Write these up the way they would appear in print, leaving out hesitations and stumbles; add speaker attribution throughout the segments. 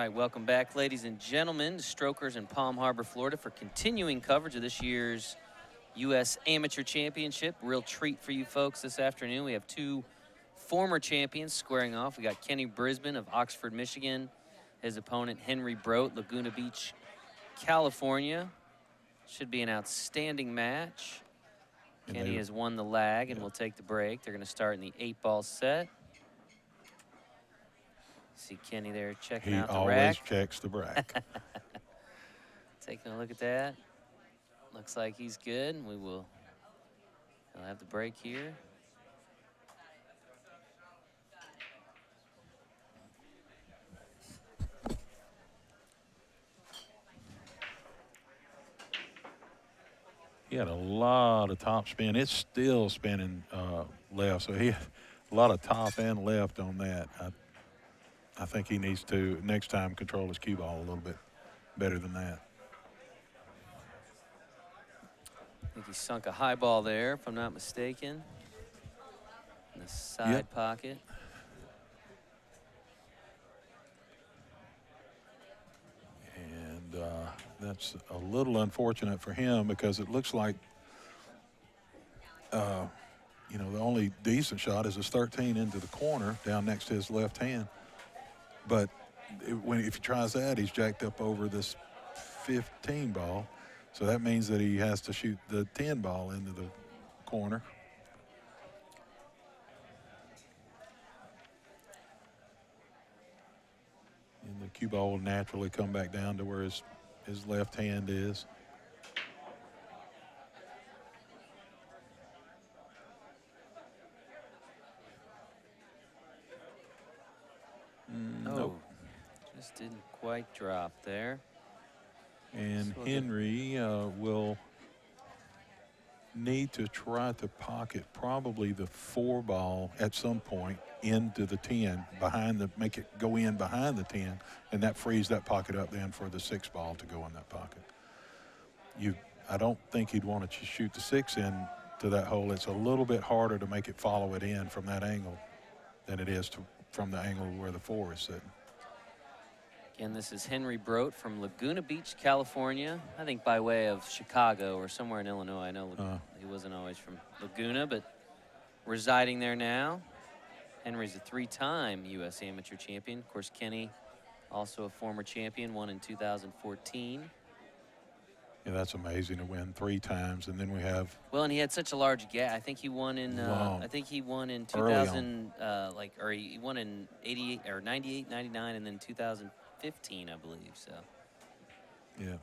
Speaker 1: right, welcome back, ladies and gentlemen, to Strokers in Palm Harbor, Florida, for continuing coverage of this year's U.S. Amateur Championship. Real treat for you folks this afternoon. We have two former champions squaring off. We got Kenny Brisbane of Oxford, Michigan. His opponent, Henry Brodt, Laguna Beach, California. Should be an outstanding match. Kenny has won the lag and will take the break. They're going to start in the 8-ball set. See Kenny there checking out the rack.
Speaker 2: He always checks the rack.
Speaker 1: Taking a look at that. Looks like he's good. He'll have the break here.
Speaker 2: He had a lot of top spin. It's still spinning left, so he had a lot of top and left on that. I think he needs to, next time, control his cue ball a little bit better than that.
Speaker 1: I think he sunk a high ball there, if I'm not mistaken, in the side pocket.
Speaker 2: And that's a little unfortunate for him because it looks like, you know, the only decent shot is his 13 into the corner down next to his left hand. But if he tries that, he's jacked up over this 15 ball. So that means that he has to shoot the 10 ball into the corner. And the cue ball will naturally come back down to where his left hand is. Nope.
Speaker 1: Just didn't quite drop there.
Speaker 2: And Henry will need to try to pocket probably the 4 ball at some point into the 10 make it go in behind the 10, and that frees that pocket up then for the 6 ball to go in that pocket. I don't think he'd want to shoot the 6 in to that hole. It's a little bit harder to make it follow it in from that angle than it is from the angle where the 4 is sitting.
Speaker 1: Again, this is Henry Brodt from Laguna Beach, California. I think by way of Chicago or somewhere in Illinois. I know he wasn't always from Laguna, but residing there now. Henry's a 3-time U.S. Amateur champion. Of course, Kenny, also a former champion, won in 2014.
Speaker 2: Yeah, that's amazing to win 3 times, and then we have.
Speaker 1: Well, and he had such a large gap. I think he won in. I think he won in 2000, or he won in 88 or 98, 99, and then 2015, I believe. So.
Speaker 2: Yeah.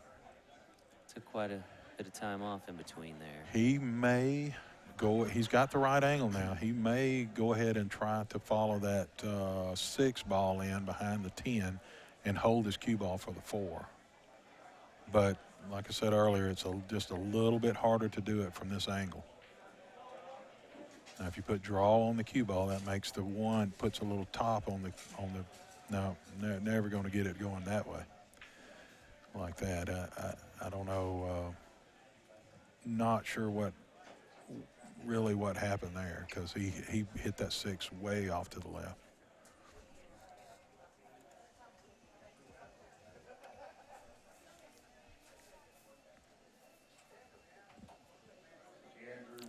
Speaker 1: Took quite a bit of time off in between there.
Speaker 2: He may go. He's got the right angle now. He may go ahead and try to follow that 6 ball in behind the 10, and hold his cue ball for the 4. But like I said earlier, it's just a little bit harder to do it from this angle. Now, if you put draw on the cue ball, that makes the 1, puts a little top on the. No, never going to get it going that way. Like that, I don't know. Not sure what happened there, because he hit that 6 way off to the left.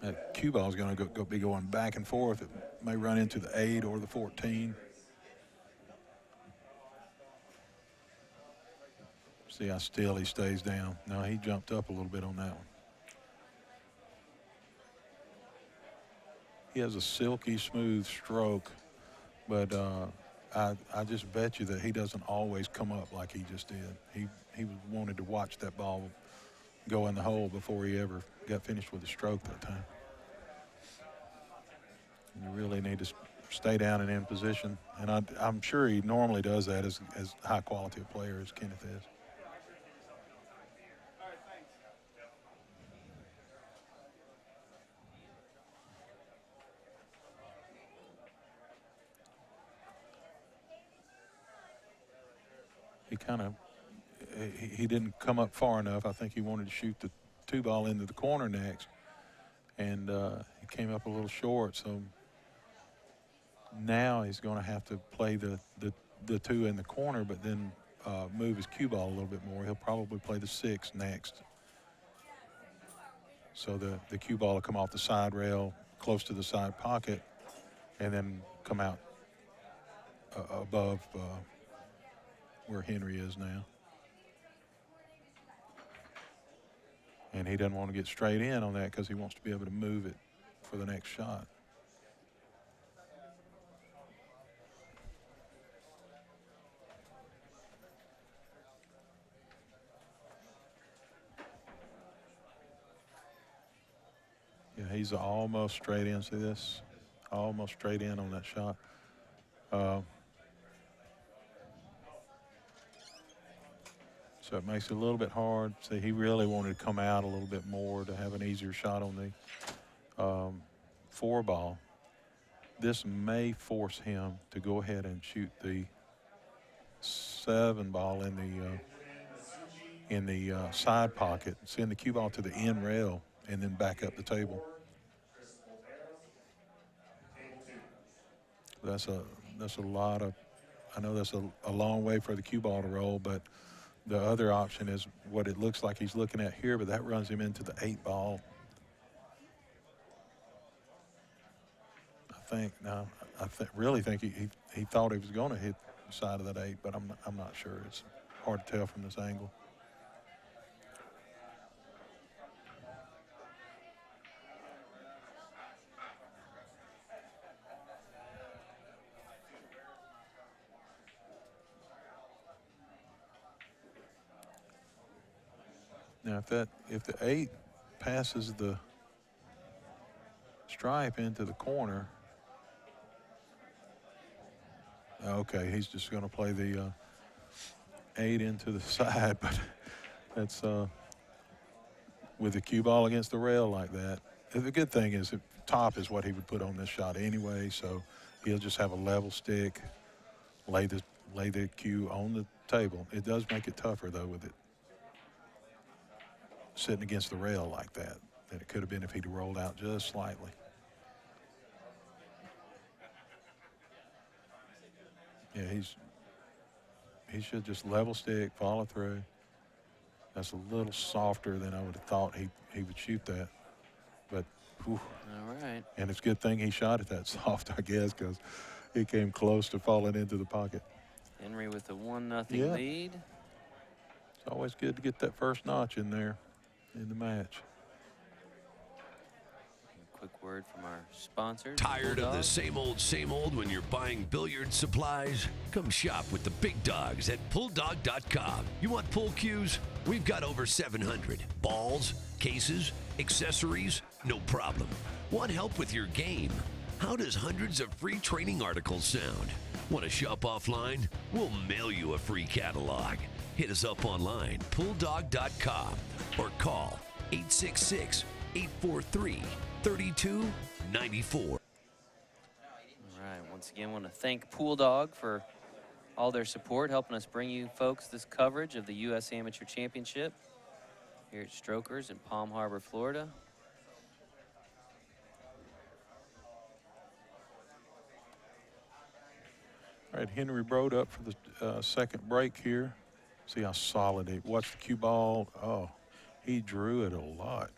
Speaker 2: That cue ball is going to be going back and forth. It may run into the 8 or the 14. See how still he stays down. No, he jumped up a little bit on that one. He has a silky smooth stroke, but I just bet you that he doesn't always come up like he just did. He wanted to watch that ball go in the hole before he ever got finished with the stroke that time. You really need to stay down and in position, and I'm sure he normally does that as high quality a player as Kenneth is. He didn't come up far enough. I think he wanted to shoot the 2 ball into the corner next, and he came up a little short. So now he's going to have to play the 2 in the corner, but then move his cue ball a little bit more. He'll probably play the 6 next. So the cue ball will come off the side rail close to the side pocket and then come out above where Henry is now. And he doesn't want to get straight in on that because he wants to be able to move it for the next shot. Yeah, he's almost straight in. See this? Almost straight in on that shot. So it makes it a little bit hard. See, he really wanted to come out a little bit more to have an easier shot on the 4 ball. This may force him to go ahead and shoot the 7 ball in the side pocket, send the cue ball to the end rail, and then back up the table. That's a lot of. I know that's a long way for the cue ball to roll, but the other option is what it looks like he's looking at here, but that runs him into the 8 ball. I really think he thought he was going to hit the side of that 8, but I'm not sure. It's hard to tell from this angle. Now, if the 8 passes the stripe into the corner, okay, he's just going to play the 8 into the side, but that's with the cue ball against the rail like that. The good thing is the top is what he would put on this shot anyway, so he'll just have a level stick, lay the cue on the table. It does make it tougher though with it sitting against the rail like that than it could have been if he'd rolled out just slightly. Yeah, he should just level stick, follow through. That's a little softer than I would have thought he would shoot that. But, whew.
Speaker 1: All right.
Speaker 2: And it's a good thing he shot it that soft, I guess, because he came close to falling into the pocket.
Speaker 1: Henry with a 1-0 lead.
Speaker 2: It's always good to get that first notch in there in the match.
Speaker 1: Quick word from our sponsors.
Speaker 3: Tired of the same old when you're buying billiard supplies? Come shop with the big dogs at PullDog.com. You want pool cues? We've got over 700. Balls, cases, accessories, no problem. Want help with your game? How does hundreds of free training articles sound? Want to shop offline? We'll mail you a free catalog. Hit us up online, PullDog.com, or call 866-843-3294. All
Speaker 1: right, once again, I want to thank Pool Dog for all their support, helping us bring you folks this coverage of the U.S. Amateur Championship here at Strokers in Palm Harbor, Florida.
Speaker 2: All right, Henry Brodt up for the second break here. See how solid he. Watch the cue ball. Oh, he drew it a lot.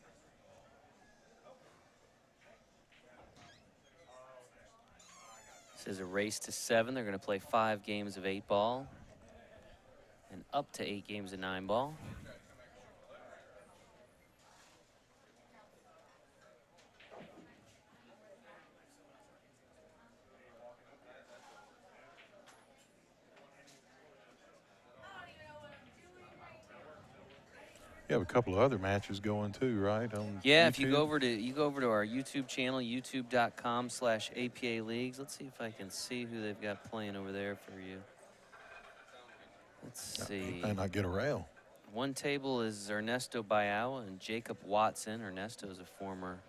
Speaker 1: This is a race to 7. They're going to play 5 games of 8 ball and up to 8 games of 9 ball.
Speaker 2: You have a couple of other matches going too, right? On
Speaker 1: yeah,
Speaker 2: YouTube?
Speaker 1: if you go over to our YouTube channel, youtube.com/APA Leagues. Let's see if I can see who they've got playing over there for you. Let's see.
Speaker 2: He may not get a rail.
Speaker 1: One table is Ernesto Bayawa and Jacob Watson. Ernesto is a former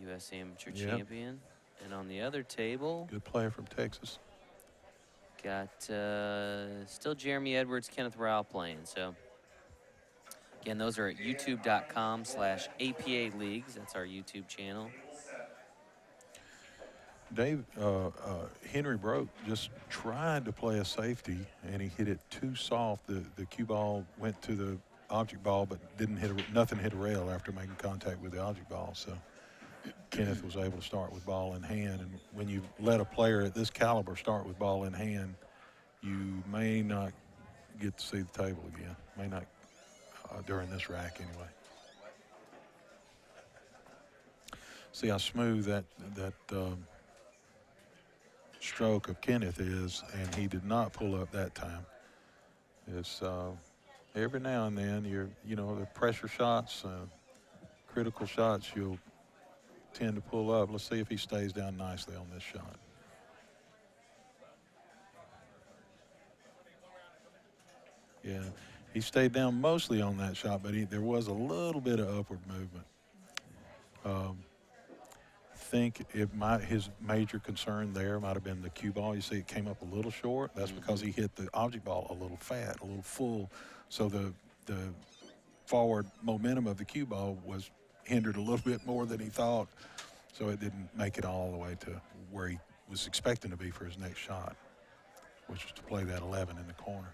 Speaker 1: U.S. Amateur champion. And on the other table,
Speaker 2: good player from Texas.
Speaker 1: Got still Jeremy Edwards, Kenneth Rao playing. So again, those are at youtube.com/APA Leagues. That's our YouTube channel.
Speaker 2: Henry Brodt just tried to play a safety, and he hit it too soft. The cue ball went to the object ball, but nothing hit a rail after making contact with the object ball. So Kenneth was able to start with ball in hand. And when you let a player at this caliber start with ball in hand, you may not get to see the table again. May not during this rack anyway. See how smooth that stroke of Kenneth is, and he did not pull up that time. It's every now and then the pressure shots, critical shots, you'll tend to pull up. Let's see if he stays down nicely on this shot. Yeah, he stayed down mostly on that shot, but there was a little bit of upward movement. Think his major concern there might have been the cue ball. You see it came up a little short. That's because he hit the object ball a little fat, a little full. So the forward momentum of the cue ball was hindered a little bit more than he thought. So it didn't make it all the way to where he was expecting to be for his next shot, which was to play that 11 in the corner.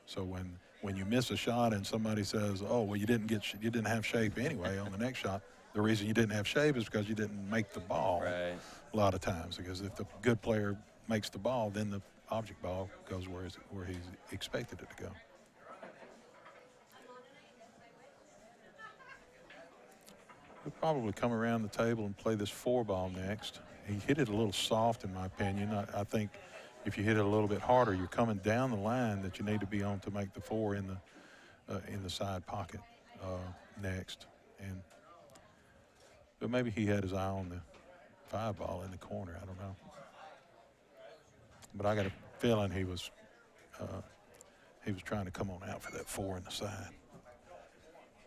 Speaker 2: So when you miss a shot and somebody says, "Oh, well, you didn't have shape anyway on the next shot," the reason you didn't have shape is because you didn't make the ball.
Speaker 1: Right.
Speaker 2: A lot of times, because if the good player makes the ball, then the object ball goes where he's expected it to go. He'll probably come around the table and play this 4-ball next. He hit it a little soft, in my opinion. I think if you hit it a little bit harder, you're coming down the line that you need to be on to make the 4 in the side pocket next. But maybe he had his eye on the 5-ball in the corner. I don't know. But I got a feeling he was trying to come on out for that 4 in the side.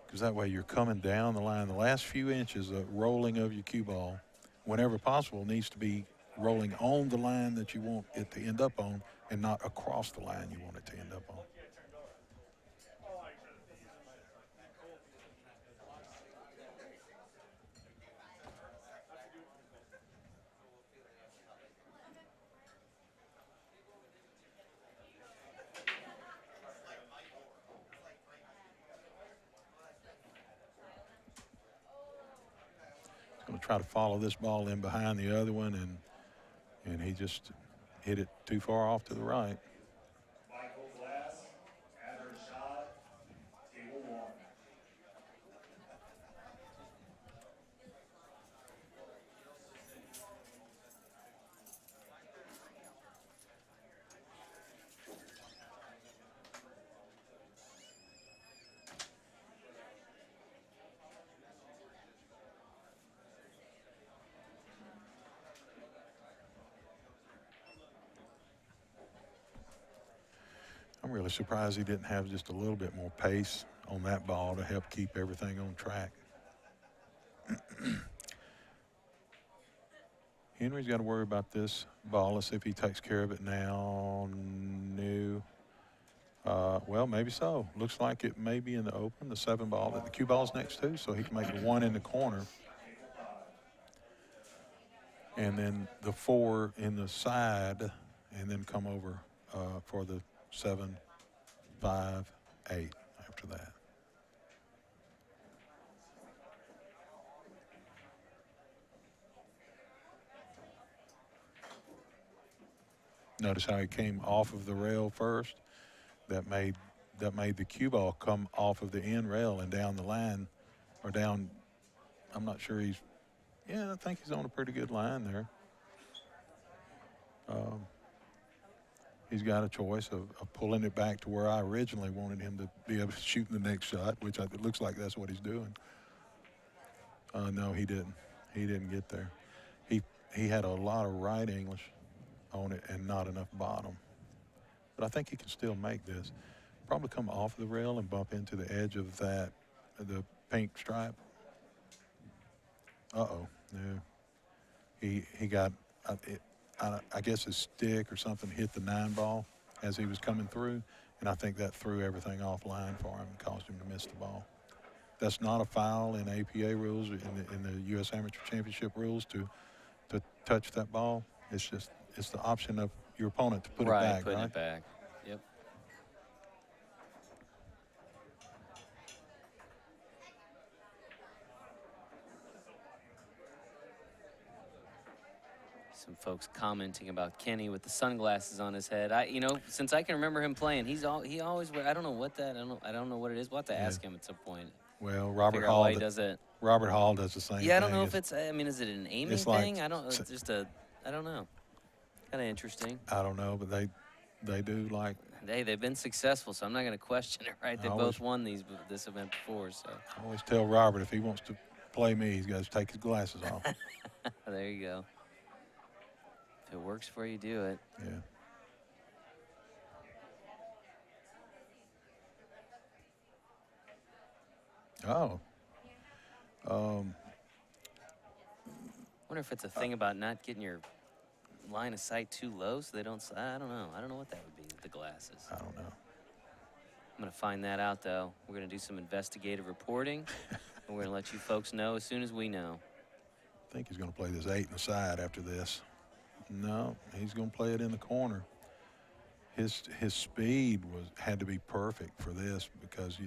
Speaker 2: Because that way you're coming down the line. The last few inches of rolling of your cue ball, whenever possible, needs to be rolling on the line that you want it to end up on and not across the line you want it to end up on. Going to try to follow this ball in behind the other one, and he just hit it too far off to the right. I'm really surprised he didn't have just a little bit more pace on that ball to help keep everything on track. Henry's got to worry about this ball. Let's see if he takes care of it now. No. Well, maybe so. Looks like it may be in the open, the 7-ball that the cue ball's next to, so he can make the 1 in the corner. And then the 4 in the side, and then come over for the 7, 5, 8 after that. Notice how he came off of the rail first. That made the cue ball come off of the end rail and down the line, or down. I'm not sure I think he's on a pretty good line there. He's got a choice of pulling it back to where I originally wanted him to be able to shoot in the next shot, which it looks like that's what he's doing. No, he didn't. He didn't get there. He had a lot of right English on it and not enough bottom. But I think he can still make this. Probably come off the rail and bump into the edge of the pink stripe. Uh-oh. No. He got, I guess his stick or something hit the 9-ball as he was coming through, and I think that threw everything offline for him and caused him to miss the ball. that's not a foul in APA rules, in the U.S. Amateur Championship rules to touch that ball. It's the option of your opponent to put it back,
Speaker 1: putting
Speaker 2: right?
Speaker 1: it back. Yep. Some folks commenting about Kenny with the sunglasses on his head. You know, since I can remember him playing, he always I don't know what that I don't know what it is. We'll have to ask him at some point.
Speaker 2: Well, Robert
Speaker 1: Figure out
Speaker 2: Hall
Speaker 1: why he does it.
Speaker 2: Robert Hall does the same thing.
Speaker 1: Yeah, I don't know if it's. I mean, is it an aiming
Speaker 2: it's like-
Speaker 1: thing? I don't. It's just a. I don't know. Kind of interesting.
Speaker 2: I don't know, but they do like.
Speaker 1: Hey, they've been successful, so I'm not going to question it, right? They both won this event before, so.
Speaker 2: I always tell Robert if he wants to play me, he's got to take his glasses off.
Speaker 1: There you go. If it works for you, do it.
Speaker 2: Yeah. Oh.
Speaker 1: Wonder if it's a thing about not getting your line of sight too low so they don't. I don't know. I don't know what that would be with the glasses.
Speaker 2: I don't know.
Speaker 1: I'm going to find that out, though. We're going to do some investigative reporting, and we're going to let you folks know as soon as we know.
Speaker 2: I think he's going to play this 8 in the side after this. No, he's going to play it in the corner. His speed had to be perfect for this because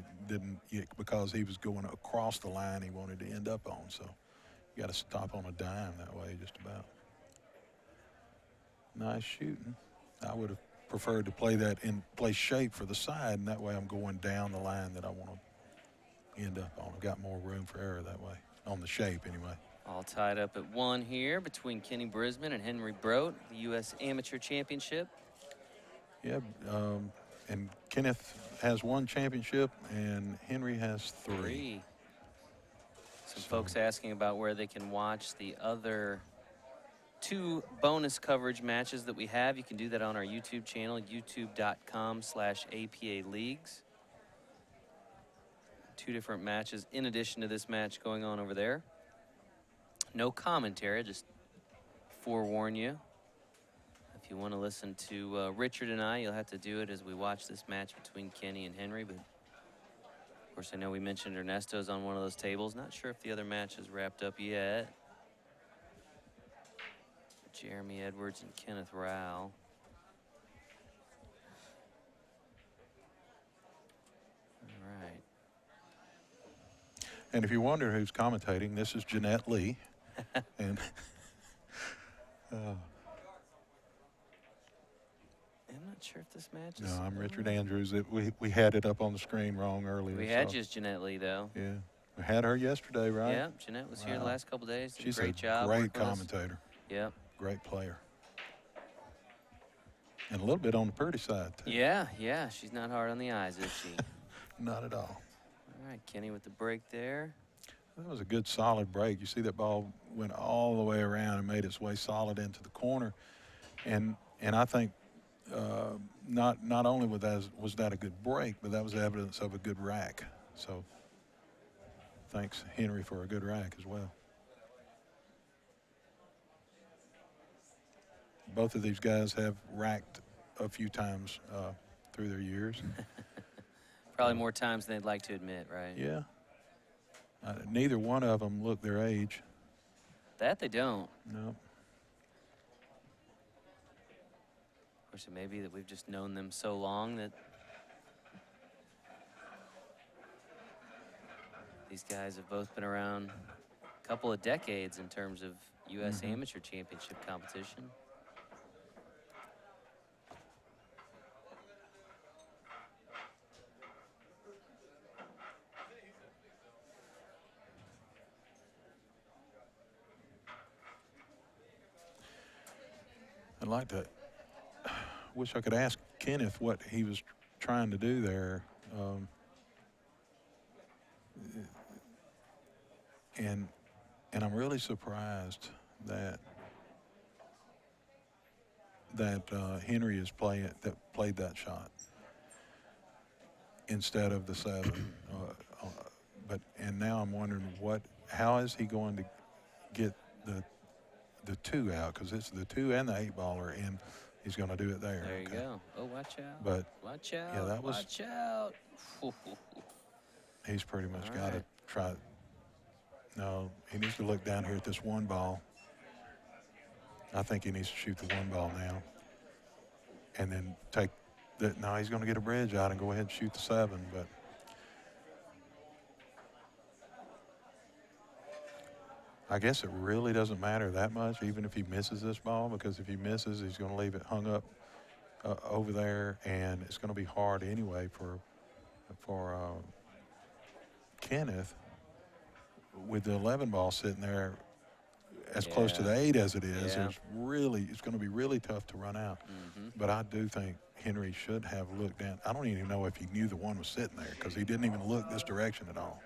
Speaker 2: because he was going across the line he wanted to end up on. So you got to stop on a dime that way, just about. Nice shooting. I would have preferred to play that in play shape for the side, and that way I'm going down the line that I want to end up on. I've got more room for error that way on the shape anyway.
Speaker 1: All tied up at 1 here between Kenny Brisbane and Henry Brodt, the U.S. Amateur Championship.
Speaker 2: Yeah, and Kenneth has 1 championship, and Henry has 3.
Speaker 1: Some folks asking about where they can watch the other 2 bonus coverage matches that we have. You can do that on our YouTube channel, youtube.com/APA Leagues. 2 different matches in addition to this match going on over there. No commentary, just forewarn you. If you want to listen to Richard and I, you'll have to do it as we watch this match between Kenny and Henry. But of course, I know we mentioned Ernesto's on one of those tables. Not sure if the other match is wrapped up yet. Jeremy Edwards and Kenneth Rowell. All right.
Speaker 2: And if you wonder who's commentating, this is Jeanette Lee. And
Speaker 1: I'm not sure if this match is.
Speaker 2: no, I'm Richard Andrews. We had it up on the screen wrong earlier.
Speaker 1: We had just Jeanette Lee, though.
Speaker 2: Yeah, we had her yesterday, right?
Speaker 1: Yeah, Jeanette was here the last couple days. Did
Speaker 2: She's
Speaker 1: a great job.
Speaker 2: Great commentator.
Speaker 1: Yep.
Speaker 2: Great player. And a little bit on the pretty side, too.
Speaker 1: Yeah. She's not hard on the eyes, is she?
Speaker 2: Not at all.
Speaker 1: All right, Kenny with the break there.
Speaker 2: That was a good, solid break. You see that ball went all the way around and made its way solid into the corner. And I think not only was that a good break, but that was evidence of a good rack. So thanks, Henry, for a good rack as well. Both of these guys have racked a few times through their years.
Speaker 1: Probably more times than they'd like to admit, right?
Speaker 2: Yeah. Neither one of them look their age.
Speaker 1: That they don't.
Speaker 2: No.
Speaker 1: Of course, it may be that we've just known them so long that these guys have both been around a couple of decades in terms of U.S. Amateur Championship competition.
Speaker 2: I'd like to, wish I could ask Kenneth what he was trying to do there. And I'm really surprised that Henry is played that shot instead of the 7. And now I'm wondering how is he going to get the 2 out, because it's the 2 and the 8 baller, and he's going to do it there.
Speaker 1: There you go. Oh, watch out.
Speaker 2: But
Speaker 1: watch out.
Speaker 2: yeah, that was.
Speaker 1: Watch out.
Speaker 2: He's pretty much try. No, he needs to look down here at this one ball. I think he needs to shoot the one ball now. And then take that. No, he's going to get a bridge out and go ahead and shoot the 7. But I guess it really doesn't matter that much, even if he misses this ball, because if he misses, he's going to leave it hung up over there, and it's going to be hard anyway for Kenneth with the 11 ball sitting there as close to the 8 as it is. It's going to be really tough to run out. But I do think Henry should have looked down. I don't even know if he knew the 1 was sitting there, because he didn't even look this direction at all.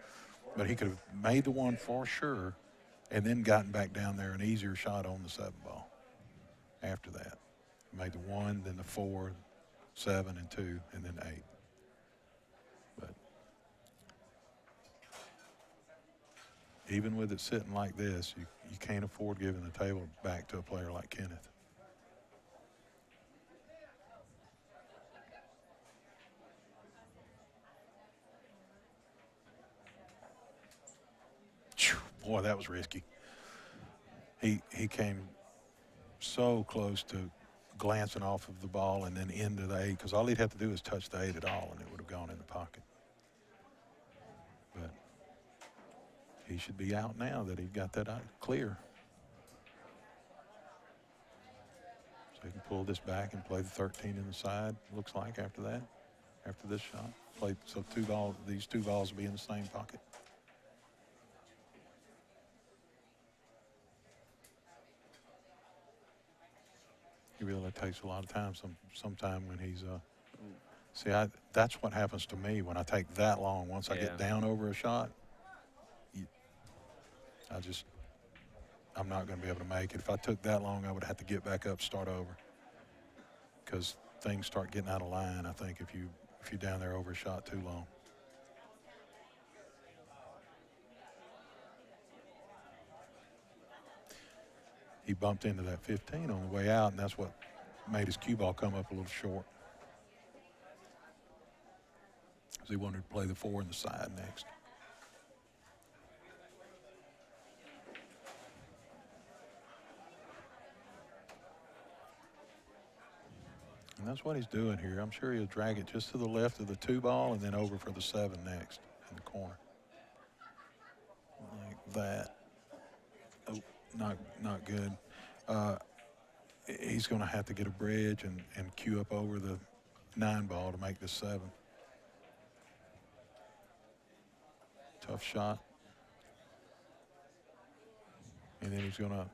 Speaker 2: But he could have made the 1 for sure and then gotten back down there an easier shot on the 7 ball after that. Made the 1, then the 4, 7, and 2, and then 8. But even with it sitting like this, you can't afford giving the table back to a player like Kenneth. Boy, that was risky. He came so close to glancing off of the ball and then into the 8, because all he'd have to do is touch the 8 at all, and it would have gone in the pocket. But he should be out now that he got that out clear. So he can pull this back and play the 13 in the side, looks like, after that, after this shot. So these 2 balls will be in the same pocket. He really takes a lot of time. Sometime when he's that's what happens to me when I take that long. Once I get down over a shot, I'm not going to be able to make it. If I took that long, I would have to get back up, start over, because things start getting out of line, I think, if you're down there over a shot too long. He bumped into that 15 on the way out, and that's what made his cue ball come up a little short. Because he wanted to play the 4 in the side next. And that's what he's doing here. I'm sure he'll drag it just to the left of the 2 ball and then over for the 7 next in the corner. Like that. Oh, not good. He's going to have to get a bridge and cue up over the 9 ball to make this 7. Tough shot. And then he's going to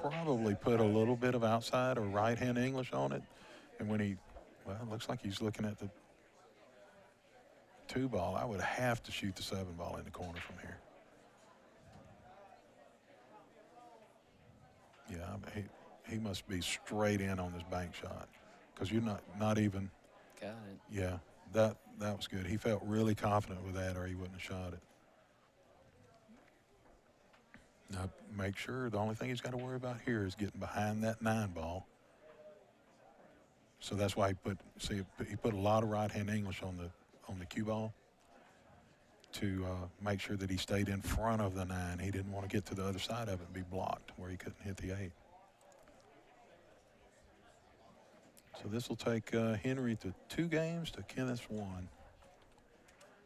Speaker 2: probably put a little bit of outside or right-hand English on it. And when it looks like he's looking at the 2 ball. I would have to shoot the 7 ball in the corner from here. Yeah, he must be straight in on this bank shot, because you're not even.
Speaker 1: Got it.
Speaker 2: Yeah, that was good. He felt really confident with that, or he wouldn't have shot it. Now, make sure the only thing he's got to worry about here is getting behind that 9 ball. So that's why he put a lot of right-hand English on the cue ball to make sure that he stayed in front of the 9. He didn't want to get to the other side of it and be blocked where he couldn't hit the 8. So this will take Henry to 2 games to Kenneth's 1.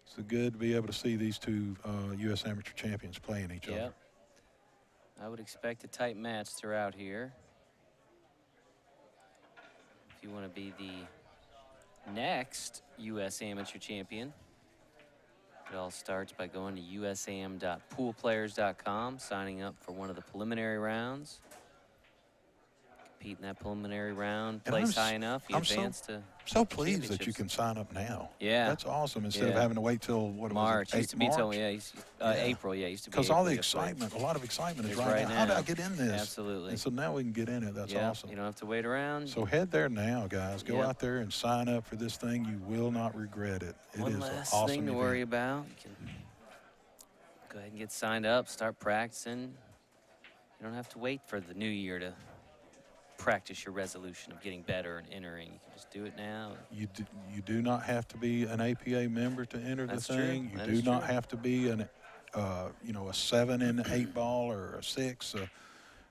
Speaker 2: It's good to be able to see these 2 U.S. amateur champions playing each other.
Speaker 1: I would expect a tight match throughout here. If you want to be the next U.S. amateur champion, it all starts by going to usam.poolplayers.com, signing up for one of the preliminary rounds. Compete in that preliminary round, place high enough, you advance to
Speaker 2: so pleased that you can sign up now.
Speaker 1: Yeah.
Speaker 2: That's awesome, instead of having to wait till,
Speaker 1: March.
Speaker 2: It
Speaker 1: used to be till, April, used to be.
Speaker 2: Because all the excitement, a lot of excitement is right now. How do I get in this?
Speaker 1: Absolutely.
Speaker 2: And so now we can get in it. That's awesome.
Speaker 1: You don't have to wait around.
Speaker 2: So head there now, guys. Go out there and sign up for this thing. You will not regret it. It
Speaker 1: One
Speaker 2: is
Speaker 1: last
Speaker 2: an awesome
Speaker 1: thing to
Speaker 2: event.
Speaker 1: worry about. You can go ahead and get signed up, start practicing. You don't have to wait for the new year to practice your resolution of getting better and entering. You can just do it now.
Speaker 2: You do not have to be an APA member to enter the
Speaker 1: That's true.
Speaker 2: thing.
Speaker 1: That
Speaker 2: You
Speaker 1: is
Speaker 2: do not
Speaker 1: true.
Speaker 2: have to be an a 7 and 8 ball or a 6.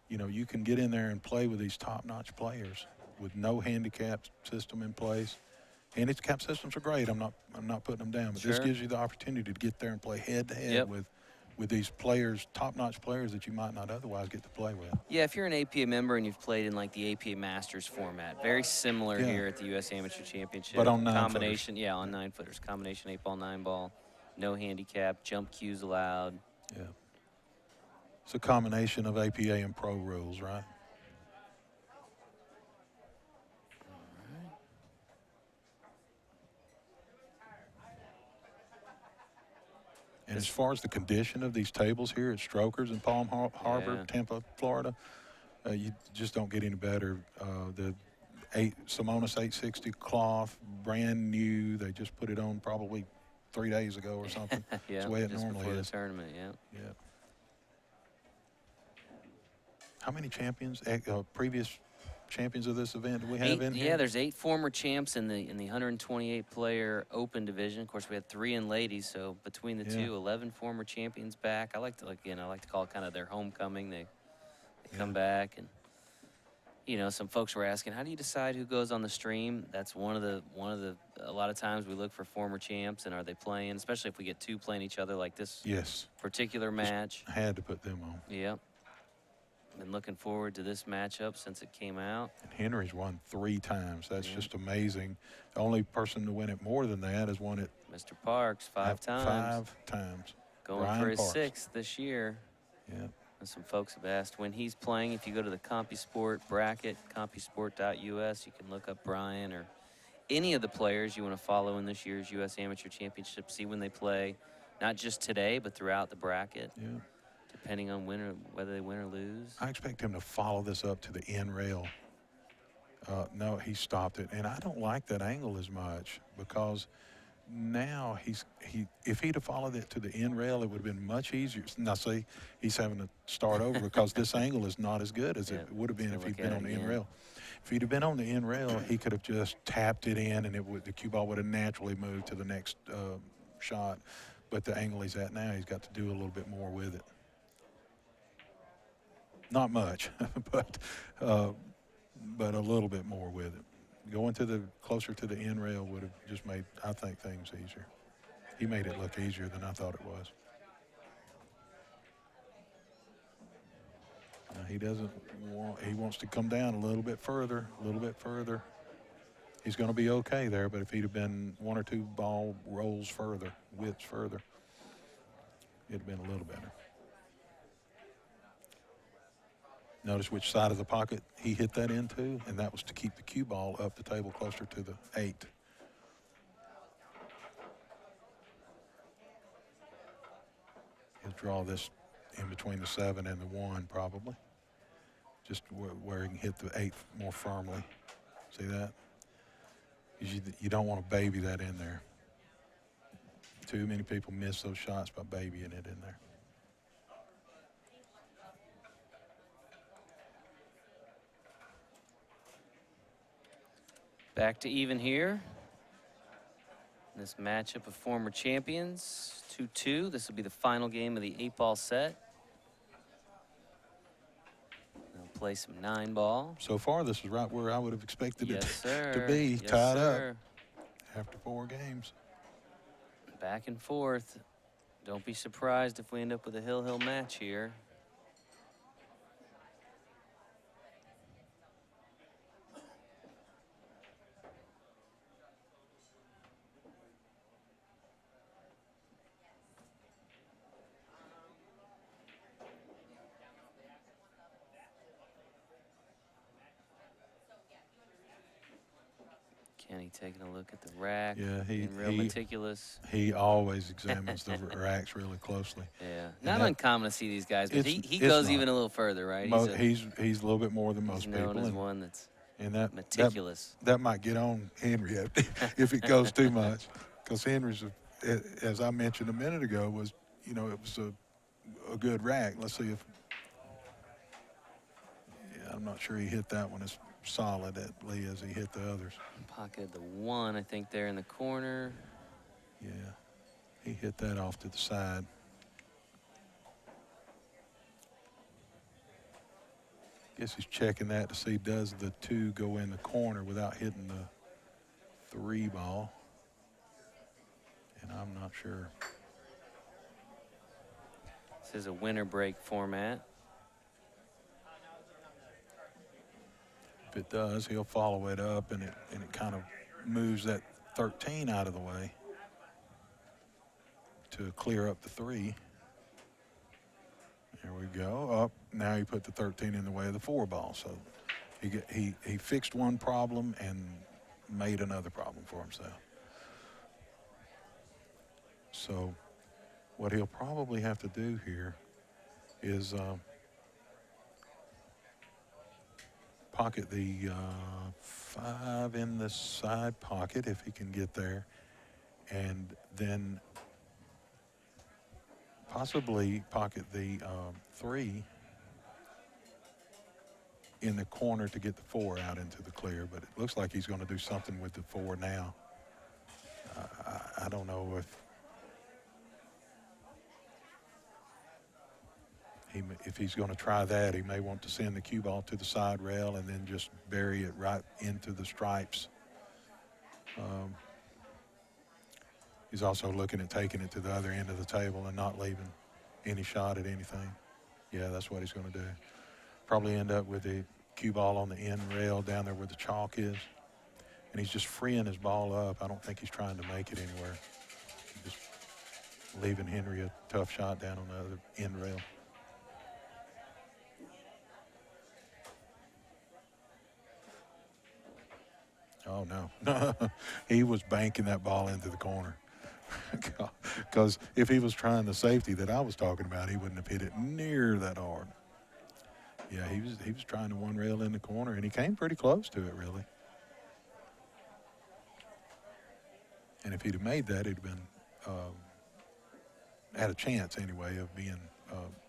Speaker 2: You can get in there and play with these top-notch players with no handicap system in place. Handicap systems are great. I'm not putting them down, but this
Speaker 1: Sure.
Speaker 2: gives you the opportunity to get there and play head-to-head
Speaker 1: Yep.
Speaker 2: with these players, top-notch players that you might not otherwise get to play with.
Speaker 1: Yeah, if you're an APA member and you've played in like the APA Masters format, very similar
Speaker 2: Yeah.
Speaker 1: here at the U.S. Amateur Championship.
Speaker 2: But on 9-footers.
Speaker 1: Combination, yeah, on 9-footers. Combination 8-ball, 9-ball, no handicap, jump cues allowed.
Speaker 2: Yeah. It's a combination of APA and pro rules, right? And as far as the condition of these tables here at Strokers in Palm Harbor,
Speaker 1: Yeah.
Speaker 2: Tampa, Florida, you just don't get any better. The Simonis 860 cloth, brand new. They just put it on probably 3 days ago or something.
Speaker 1: Yeah,
Speaker 2: It's the way it
Speaker 1: just
Speaker 2: normally
Speaker 1: before
Speaker 2: is.
Speaker 1: the tournament, yeah.
Speaker 2: Yeah. How many champions, previous champions of this event do we have in here?
Speaker 1: Yeah, there's 8 former champs in the 128 player open division. Of course, we had 3 in ladies, so between the two, 11 former champions back. I like to call it kind of their homecoming. They come back, and some folks were asking, how do you decide who goes on the stream? That's one of the a lot of times we look for former champs, and are they playing, especially if we get 2 playing each other like this
Speaker 2: Yes.
Speaker 1: particular match.
Speaker 2: Had to put them on.
Speaker 1: Yep. Been looking forward to this matchup since it came out.
Speaker 2: And Henry's won 3 times. That's just amazing. The only person to win it more than that has won it
Speaker 1: Mr. Parks, 5 times.
Speaker 2: 5 times.
Speaker 1: Going
Speaker 2: Ryan
Speaker 1: for his
Speaker 2: Parks.
Speaker 1: 6th this year.
Speaker 2: Yeah.
Speaker 1: And some folks have asked when he's playing. If you go to the CompuSport bracket, compusport.us, you can look up Brian or any of the players you want to follow in this year's U.S. Amateur Championship. See when they play, not just today, but throughout the bracket.
Speaker 2: Yeah.
Speaker 1: Depending on whether they win or lose.
Speaker 2: I expect him to follow this up to the end rail. No, he stopped it. And I don't like that angle as much because now if he'd have followed it to the end rail, it would have been much easier. Now, see, he's having to start over because this angle is not as good as it would have been if he'd been on the end rail. If he'd have been on the end rail, he could have just tapped it in, and the cue ball would have naturally moved to the next shot. But the angle he's at now, he's got to do a little bit more with it. Not much, but a little bit more with it. Going closer to the end rail would have just made, I think, things easier. He made it look easier than I thought it was. Now he wants to come down a little bit further. He's going to be okay there, but if he'd have been 1 or 2 ball rolls further, widths further, it'd have been a little better. Notice which side of the pocket he hit that into, and that was to keep the cue ball up the table closer to the 8. He'll draw this in between the 7 and the 1 probably, just where he can hit the 8 more firmly. See that? You don't want to baby that in there. Too many people miss those shots by babying it in there.
Speaker 1: Back to even here. This matchup of former champions, 2-2. This will be the final game of the 8-ball set. They'll play some 9-ball.
Speaker 2: So far, this is right where I would have expected it
Speaker 1: sir.
Speaker 2: to be,
Speaker 1: Yes,
Speaker 2: tied
Speaker 1: sir.
Speaker 2: up after 4 games.
Speaker 1: Back and forth. Don't be surprised if we end up with a hill-hill match here. Kenny taking a look at the rack.
Speaker 2: Yeah,
Speaker 1: being real meticulous.
Speaker 2: He always examines the racks really closely.
Speaker 1: Yeah, not uncommon to see these guys, but he
Speaker 2: it's
Speaker 1: goes
Speaker 2: not.
Speaker 1: even a little further, right?
Speaker 2: He's a little bit more than most
Speaker 1: he's
Speaker 2: people.
Speaker 1: known as one that's
Speaker 2: and that
Speaker 1: meticulous.
Speaker 2: That might get on Henry if it goes too much, because Henry's, as I mentioned a minute ago, was it was a good rack. Let's see if I'm not sure he hit that one as solidly as he hit the others.
Speaker 1: Pocket the 1, I think, there in the corner.
Speaker 2: Yeah, he hit that off to the side. Guess he's checking that to see does the 2 go in the corner without hitting the 3 ball. And I'm not sure.
Speaker 1: This is a winter break format.
Speaker 2: If it does, he'll follow it up, and it kind of moves that 13 out of the way to clear up the 3. There we go. Up. Now he put the 13 in the way of the 4 ball. So he fixed one problem and made another problem for himself. So what he'll probably have to do here is pocket the 5 in the side pocket if he can get there, and then possibly pocket the 3 in the corner to get the 4 out into the clear. But it looks like he's going to do something with the 4 now. I don't know if he's going to try that. He may want to send the cue ball to the side rail and then just bury it right into the stripes. He's also looking at taking it to the other end of the table and not leaving any shot at anything. Yeah, that's what he's going to do. Probably end up with the cue ball on the end rail down there where the chalk is. And he's just freeing his ball up. I don't think he's trying to make it anywhere. Just leaving Henry a tough shot down on the other end rail. Oh, no. He was banking that ball into the corner. Because if he was trying the safety that I was talking about, he wouldn't have hit it near that hard. Yeah, he was trying to 1 rail in the corner, and he came pretty close to it, really. And if he'd have made that, he'd have been had a chance anyway of being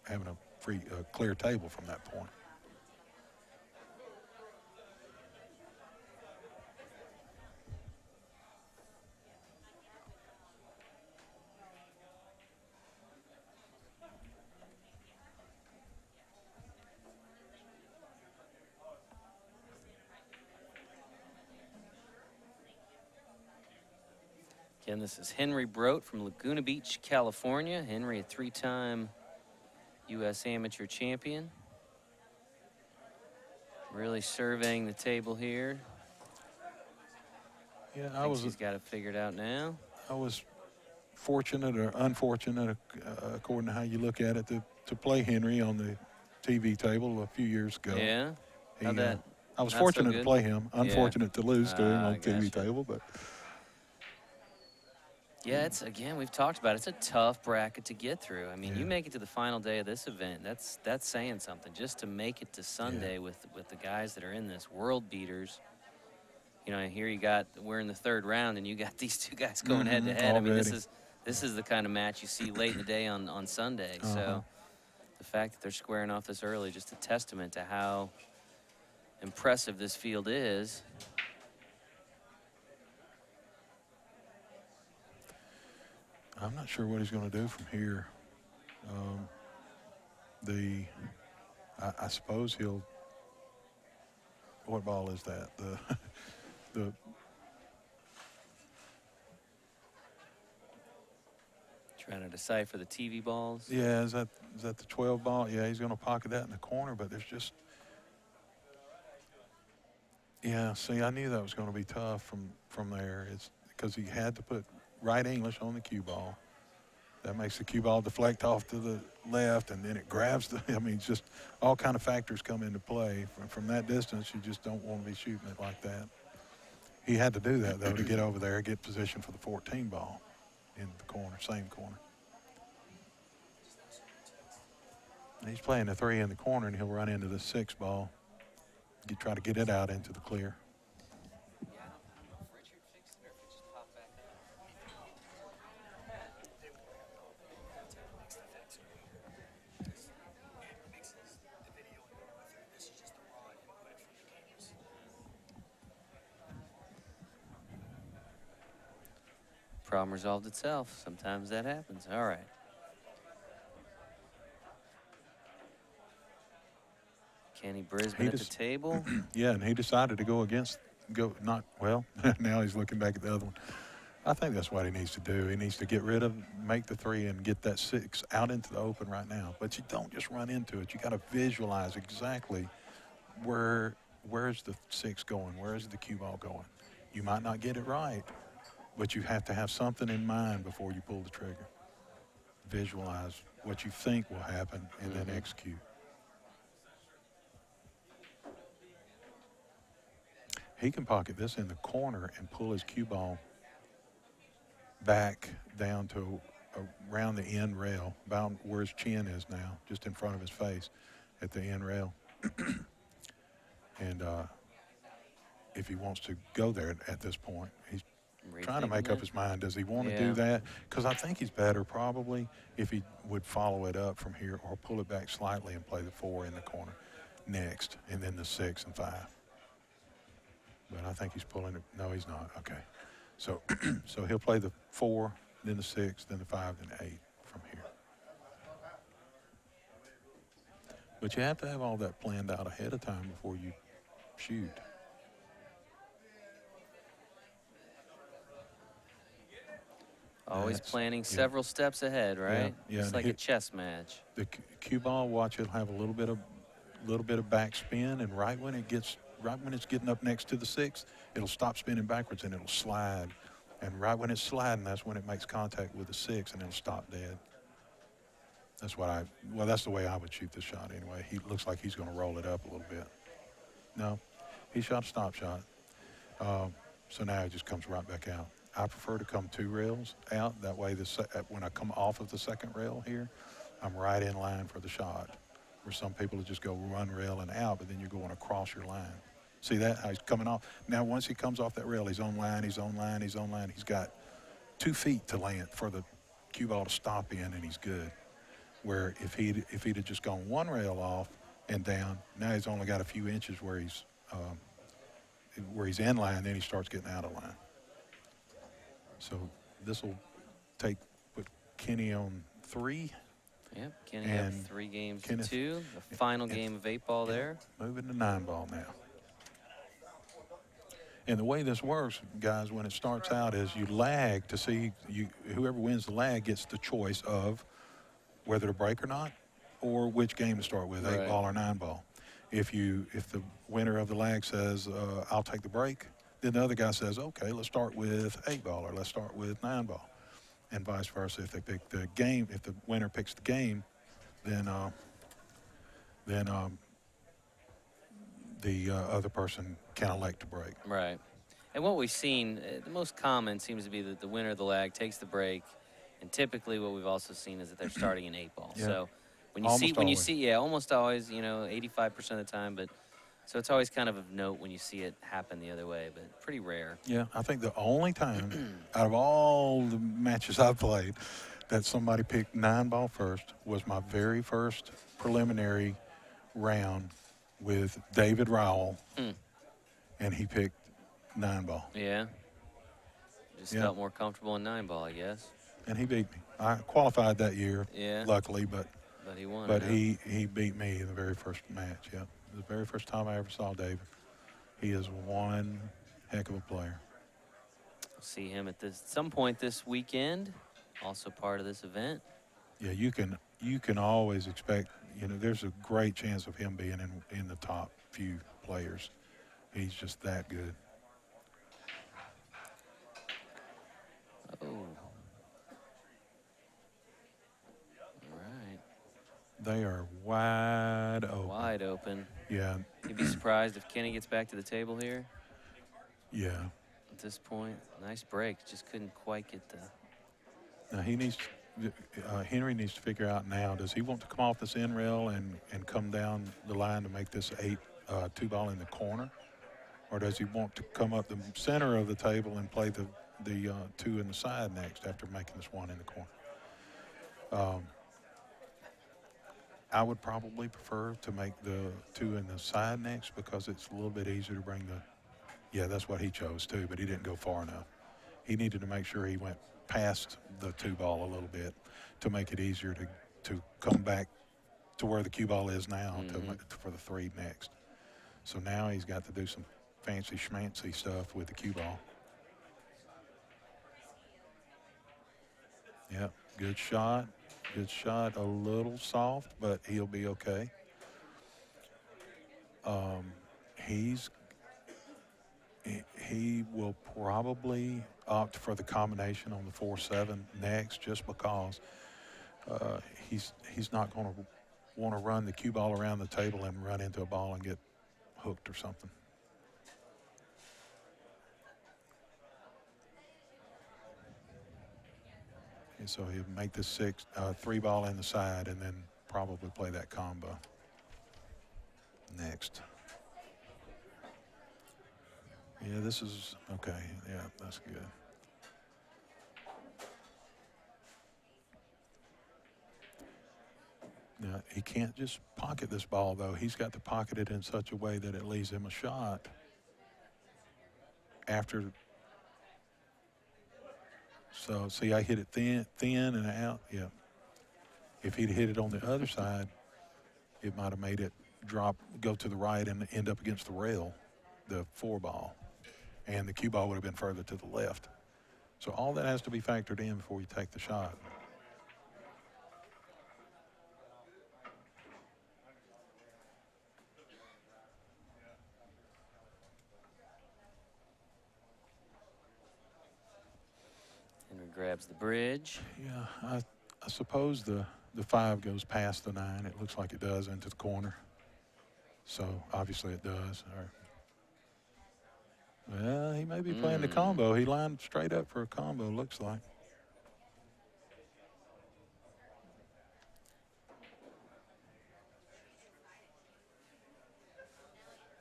Speaker 2: having a clear table from that point.
Speaker 1: Again, this is Henry Brodt from Laguna Beach, California. Henry, a 3-time U.S. amateur champion. Really surveying the table here.
Speaker 2: Yeah,
Speaker 1: He's got it figured out now.
Speaker 2: I was fortunate or unfortunate, according to how you look at it, to play Henry on the TV table a few years ago.
Speaker 1: Yeah.
Speaker 2: I was fortunate to play him. Unfortunate to lose to him on the TV
Speaker 1: gotcha.
Speaker 2: table, but.
Speaker 1: Yeah, again, we've talked about it. It's a tough bracket to get through. I mean, you make it to the final day of this event. That's saying something. Just to make it to Sunday with the guys that are in this, world beaters. You know, here we're in the 3rd round, and you got these 2 guys going head to head. I mean, this is the kind of match you see late in the day on Sunday. So the fact that they're squaring off this early, just a testament to how impressive this field is.
Speaker 2: I'm not sure what he's going to do from here. I suppose he'll. What ball is that? The
Speaker 1: Trying to decipher the TV balls.
Speaker 2: Yeah, is that the 12 ball? Yeah, he's going to pocket that in the corner, but there's just. Yeah, see, I knew that was going to be tough from there. It's because he had to put right English on the cue ball. That makes the cue ball deflect off to the left, and then it grabs the. I mean, just all kind of factors come into play. From that distance, you just don't want to be shooting it like that. He had to do that though to get over there, get position for the 14 ball in the corner, same corner. And he's playing the 3 in the corner, and he'll run into the 6 ball. Try to get it out into the clear.
Speaker 1: Problem resolved itself. Sometimes that happens. All right. Kenny Brisbane at the table.
Speaker 2: Yeah, and he decided to now he's looking back at the other one. I think that's what he needs to do. He needs to make the 3 and get that 6 out into the open right now. But you don't just run into it. You got to visualize exactly where's the 6 going, where's the cue ball going. You might not get it right, but you have to have something in mind before you pull the trigger. Visualize what you think will happen and then execute. He can pocket this in the corner and pull his cue ball back down to around the end rail, about where his chin is now, just in front of his face at the end rail. And if he wants to go there at this point, he's trying to make up his mind. Does he want to do that? Because I think he's better probably if he would follow it up from here or pull it back slightly and play the 4 in the corner next, and then the 6 and 5. But I think he's pulling it. No, he's not. Okay. So so he'll play the 4, then the 6, then the 5, then the 8 from here. But you have to have all that planned out ahead of time before you shoot.
Speaker 1: Always planning several steps ahead, right?
Speaker 2: Yeah.
Speaker 1: It's like a chess match.
Speaker 2: The cue ball, watch it have a little bit of backspin, and right when it's getting up next to the 6, it'll stop spinning backwards and it'll slide. And right when it's sliding, that's when it makes contact with the 6 and it'll stop dead. That's the way I would shoot this shot anyway. He looks like he's going to roll it up a little bit. No, he shot a stop shot. So now it just comes right back out. I prefer to come 2 rails out. That way, when I come off of the second rail here, I'm right in line for the shot. Where some people just go 1 rail and out, but then you're going across your line. See that? How he's coming off. Now, once he comes off that rail, he's on line, he's on line, he's on line. He's got 2 feet to land for the cue ball to stop in, and he's good. Where if he'd have just gone 1 rail off and down, now he's only got a few inches where he's in line, then he starts getting out of line. So this will put Kenny on 3.
Speaker 1: Yep, Kenny have 3 games to 2. The final game of 8-ball there.
Speaker 2: Moving to 9-ball now. And the way this works, guys, when it starts out is you lag to see whoever wins the lag gets the choice of whether to break or not, or which game to start with, 8-ball or 9-ball. If the winner of the lag says, I'll take the break, then the other guy says, okay, let's start with 8-ball or let's start with 9-ball. And vice versa. If they pick the game, if the winner picks the game, then the other person can elect to break.
Speaker 1: Right. And what we've seen, the most common seems to be that the winner of the lag takes the break. And typically what we've also seen is that they're starting in 8-ball.
Speaker 2: Yeah.
Speaker 1: So when you
Speaker 2: Almost
Speaker 1: see, almost always, 85% of the time, but so it's always kind of note when you see it happen the other way, but pretty rare.
Speaker 2: Yeah, I think the only time out of all the matches I've played that somebody picked 9-ball first was my very first preliminary round with David Rowell, and he picked 9-ball.
Speaker 1: Yeah. Just felt more comfortable in 9-ball, I guess.
Speaker 2: And he beat me. I qualified that year, luckily, but
Speaker 1: he won.
Speaker 2: But he beat me in the very first match. Yeah, the very first time I ever saw David. He is one heck of a player.
Speaker 1: We'll see him at some point this weekend. Also part of this event.
Speaker 2: Yeah, you can always expect. There's a great chance of him being in the top few players. He's just that good.
Speaker 1: Oh. All right.
Speaker 2: They are wide open.
Speaker 1: Wide open.
Speaker 2: Yeah.
Speaker 1: You'd be surprised if Kenny gets back to the table here.
Speaker 2: Yeah.
Speaker 1: At this point, nice break. Just couldn't quite get the.
Speaker 2: Now Henry needs to figure out now, does he want to come off this end rail and come down the line to make this 2-ball in the corner? Or does he want to come up the center of the table and play the 2 in the side next after making this 1 in the corner? I would probably prefer to make the 2 in the side next because it's a little bit easier to bring the. Yeah, that's what he chose too, but he didn't go far enough. he needed to make sure he went past the 2-ball a little bit to make it easier to come back to where the cue ball is now for the 3 next. So now he's got to do some fancy schmancy stuff with the cue ball. Yep, good shot. Good shot. A little soft, but he'll be okay. He will probably opt for the combination on the 4-7 next, just because he's not going to want to run the cue ball around the table and run into a ball and get hooked or something. And so he'll make the 3-ball in the side and then probably play that combo next. Yeah, this is okay. Yeah, that's good. Now, he can't just pocket this ball, though. He's got to pocket it in such a way that it leaves him a shot after. So, see, I hit it thin and out. Yeah. If he'd hit it on the other side, it might have made it go to the right and end up against the rail, the 4-ball. And the cue ball would have been further to the left. So all that has to be factored in before you take the shot.
Speaker 1: Henry grabs the bridge.
Speaker 2: Yeah, I suppose the 5 goes past the 9. It looks like it does into the corner. So obviously it does. Well, he may be playing the combo. He lined straight up for a combo, looks like.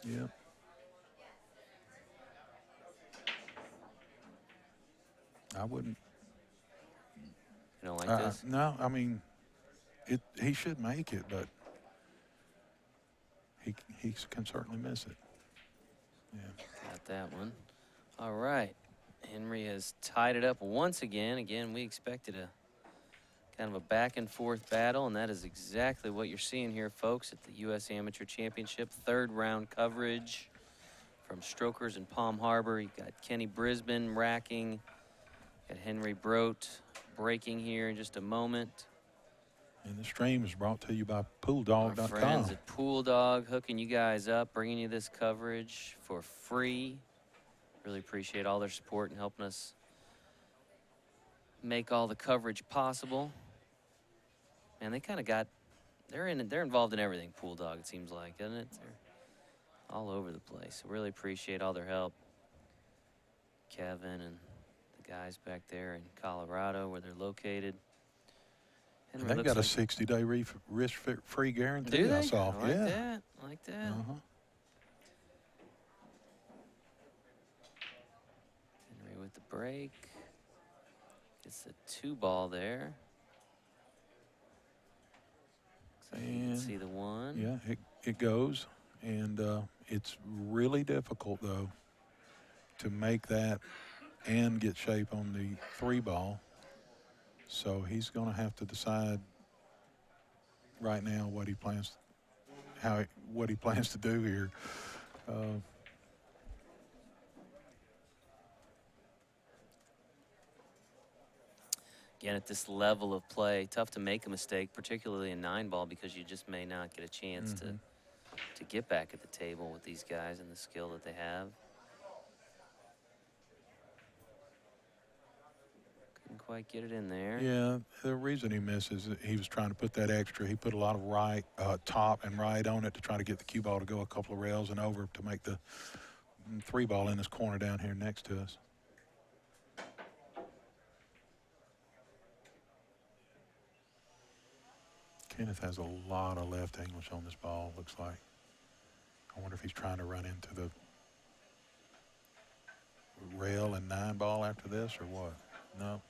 Speaker 2: Yep. I wouldn't.
Speaker 1: You don't like this?
Speaker 2: No, I mean, he should make it, but he can certainly miss it. Yeah.
Speaker 1: Got that one. All right. Henry has tied it up once again. Again, we expected a kind of a back and forth battle, and that is exactly what you're seeing here, folks, at the U.S. Amateur Championship. 3rd round coverage from Strokers in Palm Harbor. You've got Kenny Brisbane racking. Got Henry Brodt breaking here in just a moment.
Speaker 2: And the stream is brought to you by
Speaker 1: Our
Speaker 2: PoolDog.com.
Speaker 1: friends at Pool Dog hooking you guys up, bringing you this coverage for free. Really appreciate all their support and helping us make all the coverage possible. And they kind of they're involved in everything, Pool Dog, it seems like, doesn't it? They're all over the place. So really appreciate all their help. Kevin and the guys back there in Colorado where they're located.
Speaker 2: And they've got a 60-day risk-free guarantee.
Speaker 1: Do they?
Speaker 2: I saw.
Speaker 1: I like that. I like that. Henry with the break. Gets the 2-ball there. Looks like you can see the 1.
Speaker 2: Yeah, it goes. And it's really difficult, though, to make that and get shape on the 3-ball. So he's going to have to decide right now what he plans to do here.
Speaker 1: Again, at this level of play, tough to make a mistake, particularly in 9-ball, because you just may not get a chance to get back at the table with these guys and the skill that they have. Couldn't quite get it in there.
Speaker 2: Yeah, the reason he misses, he was trying to put that extra. He put a lot of top and right on it to try to get the cue ball to go a couple of rails and over to make the 3-ball in this corner down here next to us. Kenneth has a lot of left English on this ball, looks like. I wonder if he's trying to run into the rail and 9-ball after this or what? No.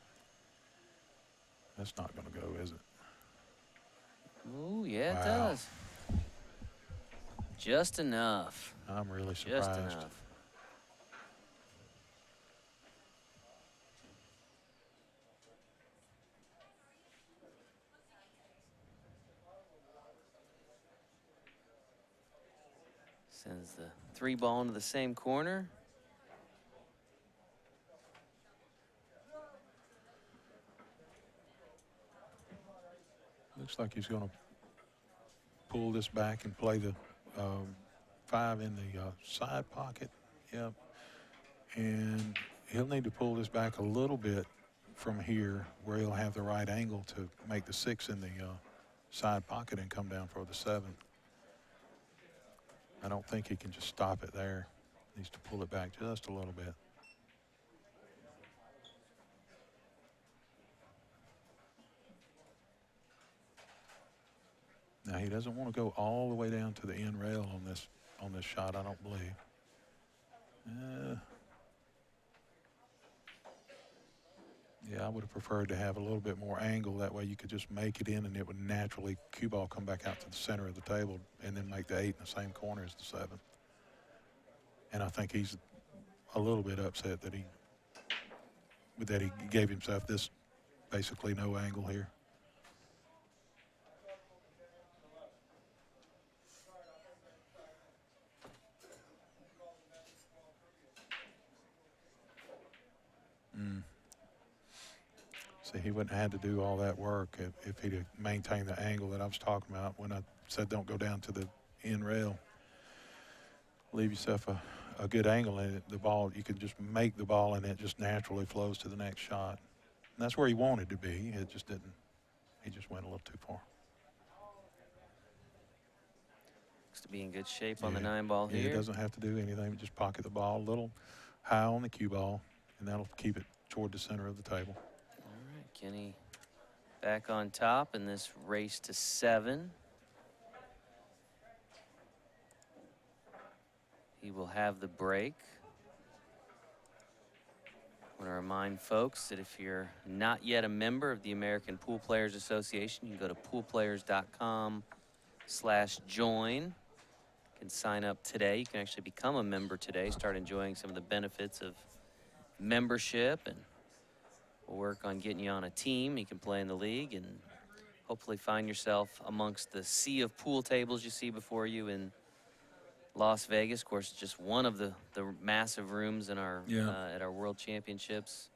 Speaker 2: That's not going to go, is it?
Speaker 1: Oh, yeah,
Speaker 2: Wow.
Speaker 1: it does. Just enough.
Speaker 2: I'm really surprised.
Speaker 1: Just enough. Sends the 3 ball into the same corner.
Speaker 2: Looks like he's going to pull this back and play the 5 in the side pocket. Yep. And he'll need to pull this back a little bit from here where he'll have the right angle to make the 6 in the side pocket and come down for the 7. I don't think he can just stop it there. He needs to pull it back just a little bit. Now he doesn't want to go all the way down to the end rail on this shot, I don't believe. Yeah, I would have preferred to have a little bit more angle. That way you could just make it in and it would naturally cue ball come back out to the center of the table and then make the 8 in the same corner as the 7. And I think he's a little bit upset that he gave himself this basically no angle here. See, he wouldn't have had to do all that work if he'd have maintained the angle that I was talking about when I said don't go down to the end rail. Leave yourself a good angle in it. The ball, you can just make the ball and it just naturally flows to the next shot. And that's where he wanted to be. It just didn't. He just went a little too far.
Speaker 1: Looks to be in good shape on the 9 ball here.
Speaker 2: He doesn't have to do anything. Just pocket the ball a little high on the cue ball, and that'll keep it toward the center of the table.
Speaker 1: Kenny back on top in this race to 7. He will have the break. I want to remind folks that if you're not yet a member of the American Pool Players Association, you can go to poolplayers.com/join. You can sign up today. You can actually become a member today, start enjoying some of the benefits of membership, and we'll work on getting you on a team. You can play in the league and hopefully find yourself amongst the sea of pool tables you see before you in Las Vegas. Of course, just one of the massive rooms in our at our World Championships.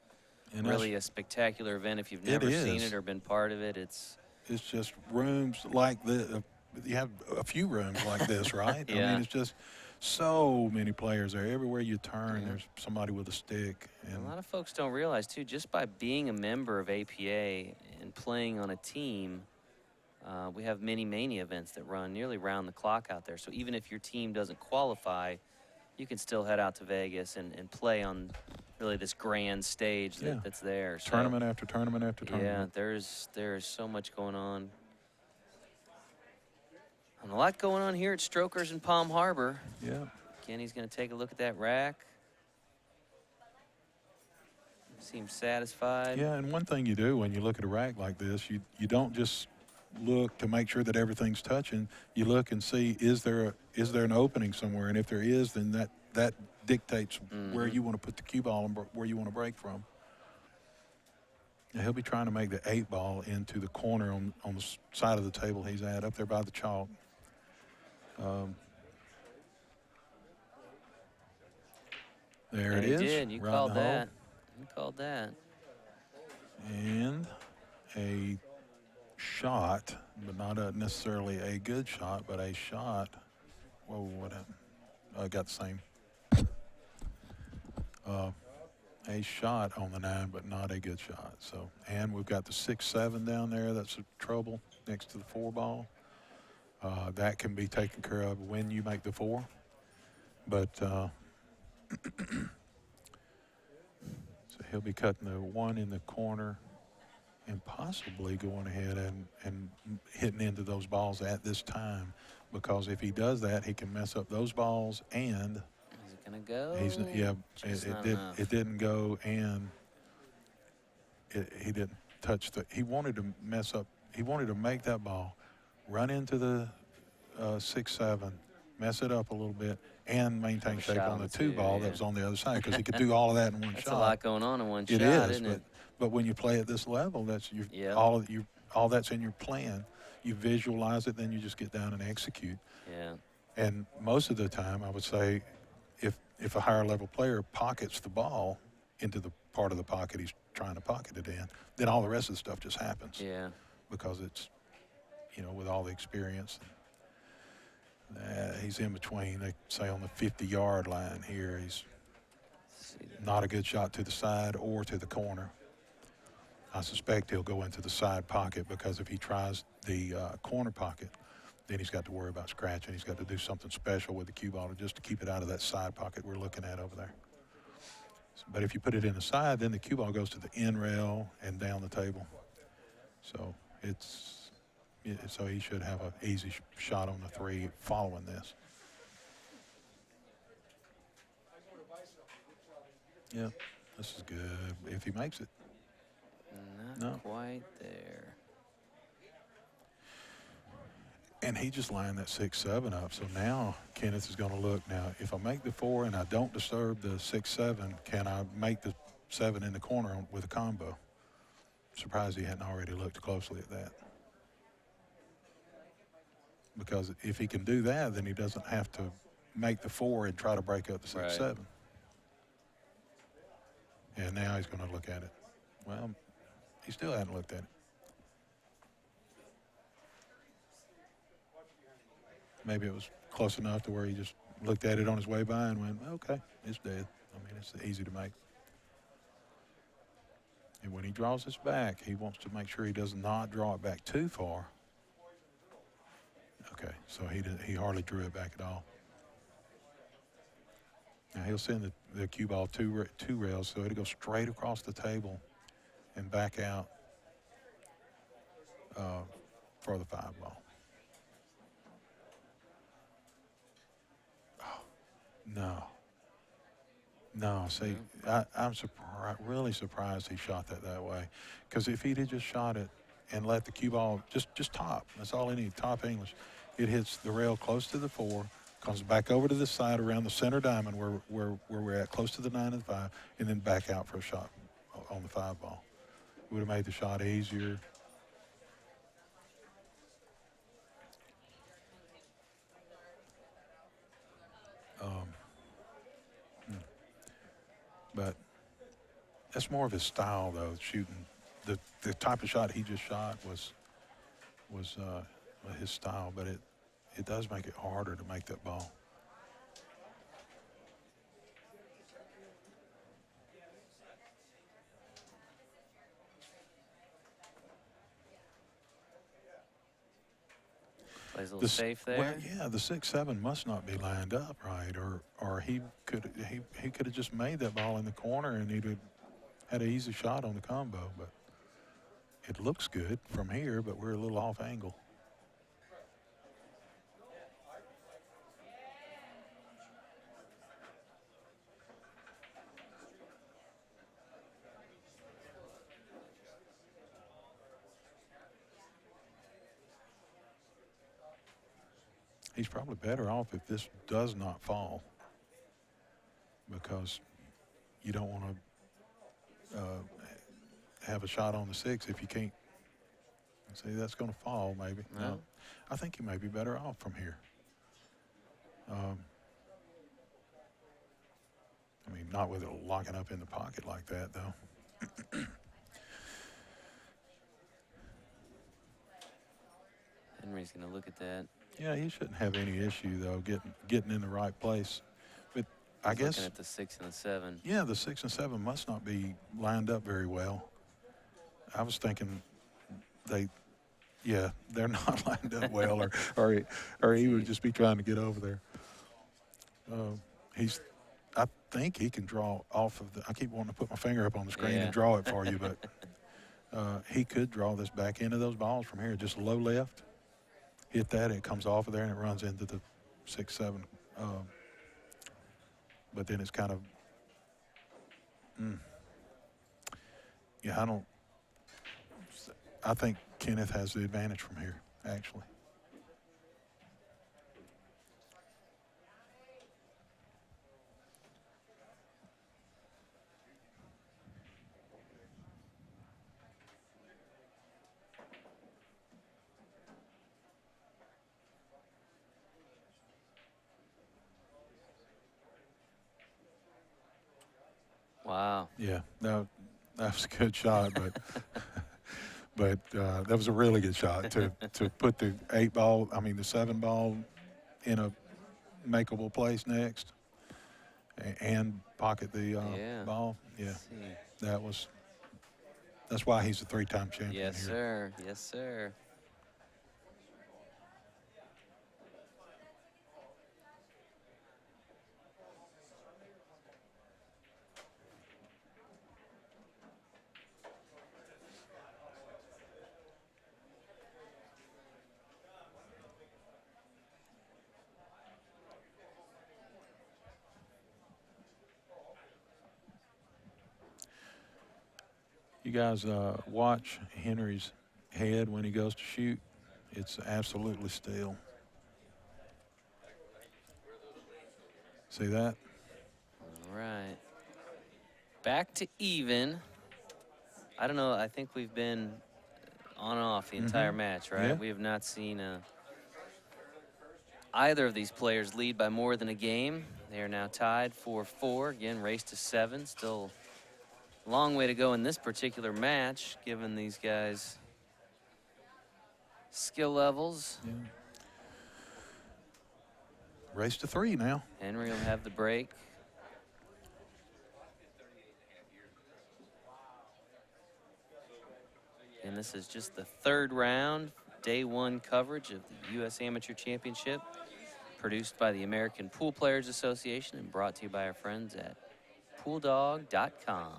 Speaker 1: And really a spectacular event if you've never seen it or been part of it. It's
Speaker 2: just rooms like this. You have a few rooms like this, right?
Speaker 1: Yeah.
Speaker 2: I mean, it's just so many players there. Everywhere you turn, there's somebody with a stick. And
Speaker 1: a lot of folks don't realize, too, just by being a member of APA and playing on a team, we have many Mania events that run nearly round the clock out there. So even if your team doesn't qualify, you can still head out to Vegas and play on really this grand stage that's there. So,
Speaker 2: tournament after tournament after tournament.
Speaker 1: Yeah, there's so much going on. And a lot going on here at Strokers in Palm Harbor.
Speaker 2: Yeah.
Speaker 1: Kenny's going to take a look at that rack. Seems satisfied.
Speaker 2: Yeah, and one thing you do when you look at a rack like this, you don't just look to make sure that everything's touching. You look and see, is there an opening somewhere? And if there is, then that dictates where you want to put the cue ball and where you want to break from. Now, he'll be trying to make the 8 ball into the corner on the side of the table he's at, up there by the chalk. There it is.
Speaker 1: You did. You
Speaker 2: right
Speaker 1: called
Speaker 2: in the hole.
Speaker 1: that. You called that.
Speaker 2: And a shot, but not necessarily a good shot, but a shot. Whoa, what happened? I got the same. A shot on the 9, but not a good shot. So, and we've got the 6-7 down there. That's a trouble next to the 4 ball. That can be taken care of when you make the 4. But so he'll be cutting the 1 in the corner and possibly going ahead and hitting into those balls at this time, because if he does that, he can mess up those balls. And
Speaker 1: is it going to go?
Speaker 2: It didn't go, and he didn't touch the. He wanted to mess up. He wanted to make that ball run into the 6-7, mess it up a little bit, and maintain shape on the 2 ball that was on the other side, because he could do all of that in one shot.
Speaker 1: That's a lot going on in one shot, isn't it?
Speaker 2: But when you play at this level, that's all that's in your plan. You visualize it, then you just get down and execute.
Speaker 1: Yeah.
Speaker 2: And most of the time, I would say, if a higher level player pockets the ball into the part of the pocket he's trying to pocket it in, then all the rest of the stuff just happens.
Speaker 1: Yeah.
Speaker 2: Because it's, with all the experience. He's in between, they say on the 50-yard line here. He's not a good shot to the side or to the corner. I suspect he'll go into the side pocket because if he tries the corner pocket, then he's got to worry about scratching. He's got to do something special with the cue ball just to keep it out of that side pocket we're looking at over there. But if you put it in the side, then the cue ball goes to the end rail and down the table. So so he should have an easy shot on the 3 following this. Yeah, this is good if he makes it.
Speaker 1: Not quite there.
Speaker 2: And he just lined that 6-7 up. So now Kenneth is going to look. Now, if I make the 4 and I don't disturb the 6-7, can I make the 7 in the corner with a combo? Surprised he hadn't already looked closely at that. Because if he can do that, then he doesn't have to make the 4 and try to break up the 6-7.
Speaker 1: Right.
Speaker 2: And now he's going to look at it. Well, he still hadn't looked at it. Maybe it was close enough to where he just looked at it on his way by and went, okay, it's dead. I mean, it's easy to make. And when he draws this back, he wants to make sure he does not draw it back too far. Okay, so he hardly drew it back at all. Now he'll send the cue ball two rails, so it'll go straight across the table and back out for the 5 ball. No, see, I'm really surprised he shot that way. Because if he'd just shot it and let the cue ball just top, that's all he needs, top English. It hits the rail close to the 4, comes back over to the side around the center diamond where we're at, close to the 9 and 5, and then back out for a shot on the 5 ball. It would have made the shot easier. But that's more of his style, though, shooting. The type of shot he just shot was his style, but it does make it harder to make that ball.
Speaker 1: Plays a little safe there.
Speaker 2: Well, yeah, the 6-7 must not be lined up right, or he could have just made that ball in the corner and he'd had an easy shot on the combo. But it looks good from here, but we're a little off angle. He's probably better off if this does not fall, because you don't want to have a shot on the 6 if you can't. See, that's going to fall maybe. No, I think he may be better off from here. I mean, not with it locking up in the pocket like that, though.
Speaker 1: Henry's going to look at that.
Speaker 2: Yeah, he shouldn't have any issue, though, getting in the right place. But I guess
Speaker 1: looking at the 6 and the 7.
Speaker 2: Yeah, the 6 and 7 must not be lined up very well. I was thinking they're not lined up well, or he would just be trying to get over there. I think he can draw off of the. I keep wanting to put my finger up on the screen and draw it for you, but he could draw this back into those balls from here, just low left. Hit that, it comes off of there and it runs into the 6-7. But then it's kind of, I think Kenneth has the advantage from here, actually. Yeah, no, that was a good shot, but that was a really good shot to put the 7 ball in a makeable place next and pocket the
Speaker 1: Yeah.
Speaker 2: ball. Yeah,
Speaker 1: Let's see.
Speaker 2: that's why he's a 3-time champion
Speaker 1: Yes,
Speaker 2: here.
Speaker 1: sir. Yes, sir.
Speaker 2: You guys watch Henry's head when he goes to shoot. It's absolutely still. See that?
Speaker 1: All right. Back to even. I don't know. I think we've been on and off the entire match, right?
Speaker 2: Yeah.
Speaker 1: We have not seen either of these players lead by more than a game. They are now tied 4-4. Again, race to 7. Still a long way to go in this particular match, given these guys' skill levels.
Speaker 2: Yeah. Race to 3 now.
Speaker 1: Henry will have the break. And this is just the 3rd round, day 1 coverage of the U.S. Amateur Championship, produced by the American Pool Players Association and brought to you by our friends at PoolDog.com.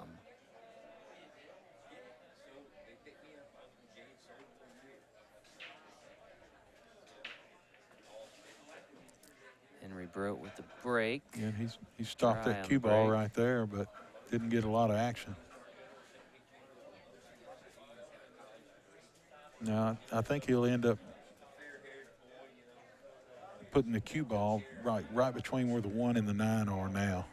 Speaker 1: Henry Brodt with the break.
Speaker 2: Yeah, he stopped
Speaker 1: Try
Speaker 2: that
Speaker 1: on
Speaker 2: cue
Speaker 1: the
Speaker 2: ball
Speaker 1: break.
Speaker 2: right there, but didn't get a lot of action. Now, I think he'll end up putting the cue ball right between where the 1 and the 9 are now.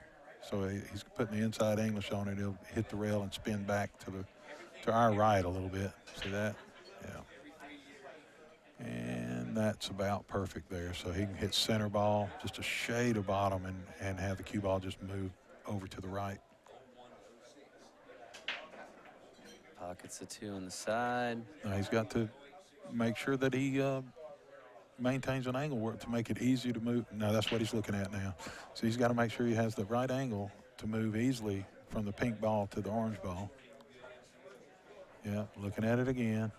Speaker 2: So he's putting the inside English on it. He'll hit the rail and spin back to our right a little bit. See that? Yeah. And that's about perfect there. So he can hit center ball, just a shade of bottom, and have the cue ball just move over to the right.
Speaker 1: Pockets the 2 on the side.
Speaker 2: Now he's got to make sure that he maintains an angle to make it easy to move. Now that's what he's looking at now. So he's got to make sure he has the right angle to move easily from the pink ball to the orange ball. Yeah, looking at it again.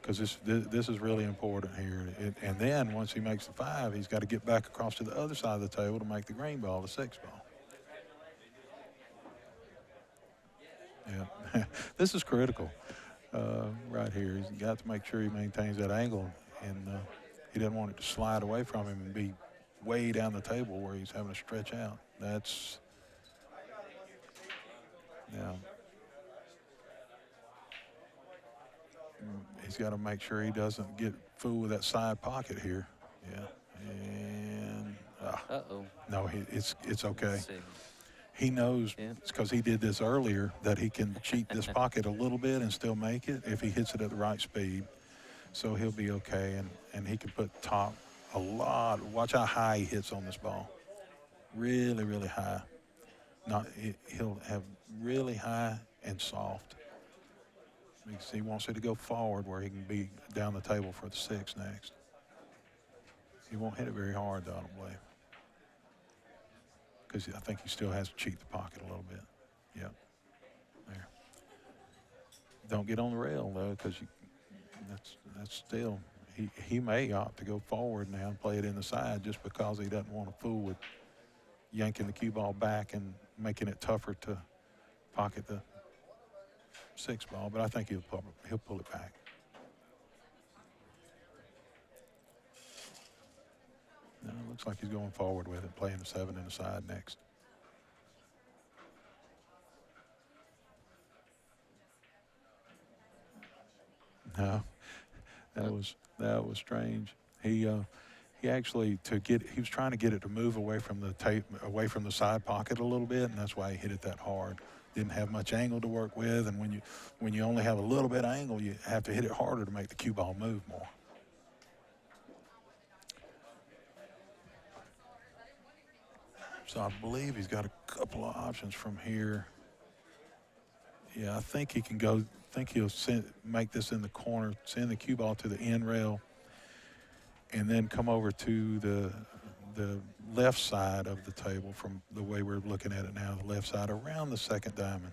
Speaker 2: Because this is really important here. And then once he makes the 5, he's got to get back across to the other side of the table to make the green ball, the 6 ball. Yeah, this is critical right here. He's got to make sure he maintains that angle, and he doesn't want it to slide away from him and be way down the table where he's having to stretch out. That's, yeah. He's got to make sure he doesn't get fooled with that side pocket here. Yeah, and no, it's okay.
Speaker 1: Let's see.
Speaker 2: He knows,
Speaker 1: Yeah.
Speaker 2: because he did this earlier, that he can cheat this pocket a little bit and still make it if he hits it at the right speed. So he'll be okay, and he can put top a lot. Watch how high he hits on this ball. Really, really high. He'll have really high and soft. Because he wants it to go forward where he can be down the table for the 6 next. He won't hit it very hard, though, I don't believe. Because I think he still has to cheat the pocket a little bit. Yep. There. Don't get on the rail, though, because that's still, he may opt to go forward now and play it in the side just because he doesn't want to fool with yanking the cue ball back and making it tougher to pocket the 6 ball. But I think he'll pull it back. No, it looks like he's going forward with it, playing the 7 in the side next. No, that was strange. He actually he was trying to get it to move away from the side pocket a little bit, and that's why he hit it that hard. Didn't have much angle to work with, and when you only have a little bit of angle, you have to hit it harder to make the cue ball move more. So I believe he's got a couple of options from here. Yeah, I think he can go. I think he'll make this in the corner, send the cue ball to the end rail, and then come over to the left side of the table from the way we're looking at it now, the left side around the second diamond.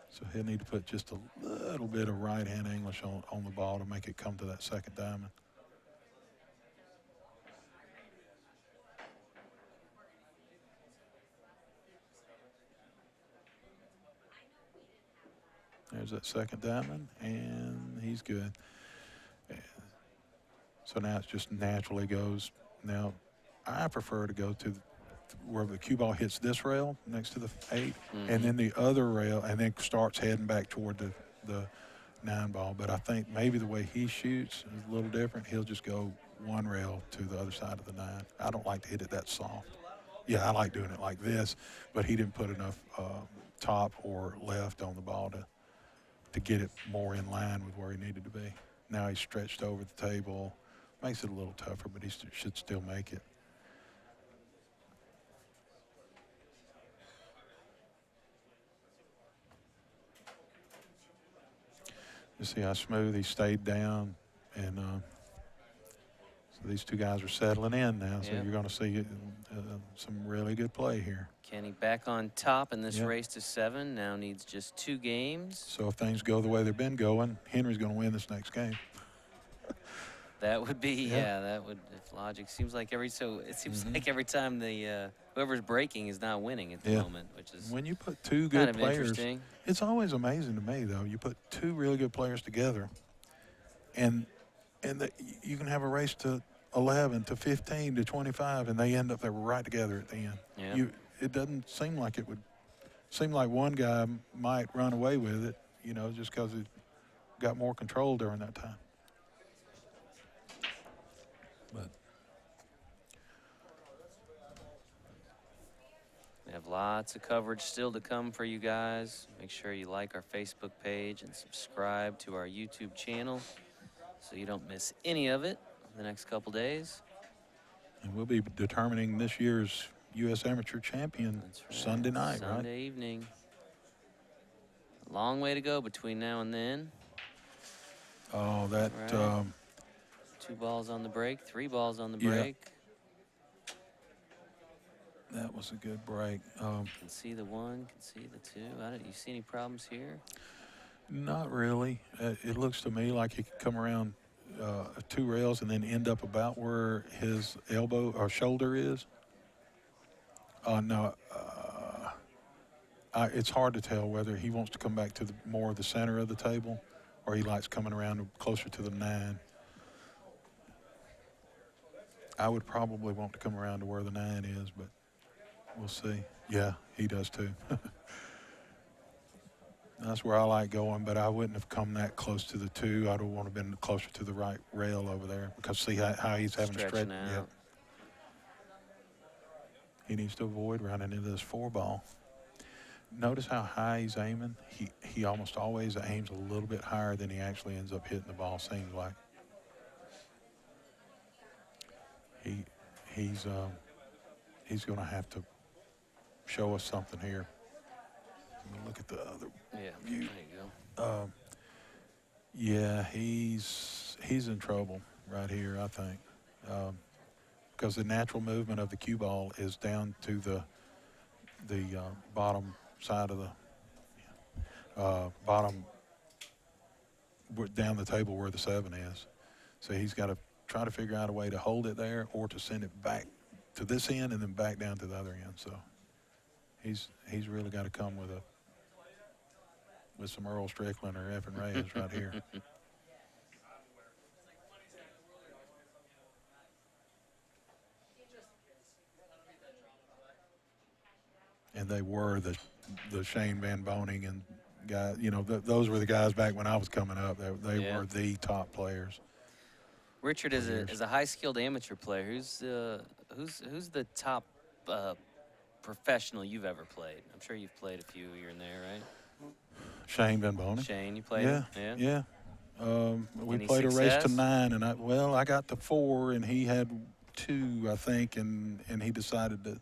Speaker 2: So he'll need to put just a little bit of right-hand English on the ball to make it come to that second diamond. There's that second diamond, and he's good. So now it just naturally goes. Now, I prefer to go to where the cue ball hits this rail next to the 8, and then the other rail, and then starts heading back toward the 9 ball. But I think maybe the way he shoots is a little different. He'll just go one rail to the other side of the 9. I don't like to hit it that soft. Yeah, I like doing it like this, but he didn't put enough top or left on the ball to get it more in line with where he needed to be. Now he's stretched over the table. Makes it a little tougher, but he should still make it. You see how smooth he stayed down, and so these two guys are settling in now. So you're going to see some really good play here.
Speaker 1: Kenny back on top in this race to 7. Now needs just 2 games.
Speaker 2: So if things go the way they've been going, Henry's going to win this next game.
Speaker 1: That would be, that would, if logic seems like it seems like every time the whoever's breaking is not winning at the moment, which is
Speaker 2: when you put 2 good players.
Speaker 1: Interesting.
Speaker 2: It's always amazing to me, though. You put 2 really good players together, and you can have a race to 11 to 15 to 25, and they end up there right together at the end.
Speaker 1: Yeah.
Speaker 2: It doesn't seem like it would seem like one guy might run away with it, just because he got more control during that time. But
Speaker 1: we have lots of coverage still to come for you guys. Make sure you like our Facebook page and subscribe to our YouTube channel so you don't miss any of it in the next couple days.
Speaker 2: And we'll be determining this year's U.S. Amateur Champion Sunday night, right?
Speaker 1: Sunday evening. A long way to go between now and then.
Speaker 2: Oh, that...
Speaker 1: Right. 2 balls on the break, 3 balls on the break.
Speaker 2: That was a good break.
Speaker 1: Can see the 1, can see the 2. You see any problems here?
Speaker 2: Not really. It looks to me like he could come around 2 rails and then end up about where his elbow or shoulder is. No, it's hard to tell whether he wants to come back to more of the center of the table or he likes coming around closer to the 9. I would probably want to come around to where the 9 is, but we'll see. Yeah, he does too. That's where I like going, but I wouldn't have come that close to the 2. I'd have want to have been closer to the right rail over there because see how he's having to stretch. Yeah. He needs to avoid running into this 4 ball. Notice how high he's aiming. He almost always aims a little bit higher than he actually ends up hitting the ball, seems like. He's going to have to show us something here. Look at the other view.
Speaker 1: There you go.
Speaker 2: Yeah, he's in trouble right here, I think, because the natural movement of the cue ball is down to the bottom side of the bottom down the table where the 7 is. So he's got to try to figure out a way to hold it there or to send it back to this end and then back down to the other end. So he's really got to come with some Earl Strickland or F and Reyes right here. And they were the Shane Van Boning and guys, those were the guys back when I was coming up. They were the top players.
Speaker 1: Richard is a high-skilled amateur player. Who's the top professional you've ever played? I'm sure you've played a few here and there, right?
Speaker 2: Shane Van Boning.
Speaker 1: Shane, you played
Speaker 2: Yeah,
Speaker 1: him?
Speaker 2: yeah. We
Speaker 1: Any
Speaker 2: played a race to
Speaker 1: success?
Speaker 2: 9, and I got to 4, and he had 2, I think, and he decided to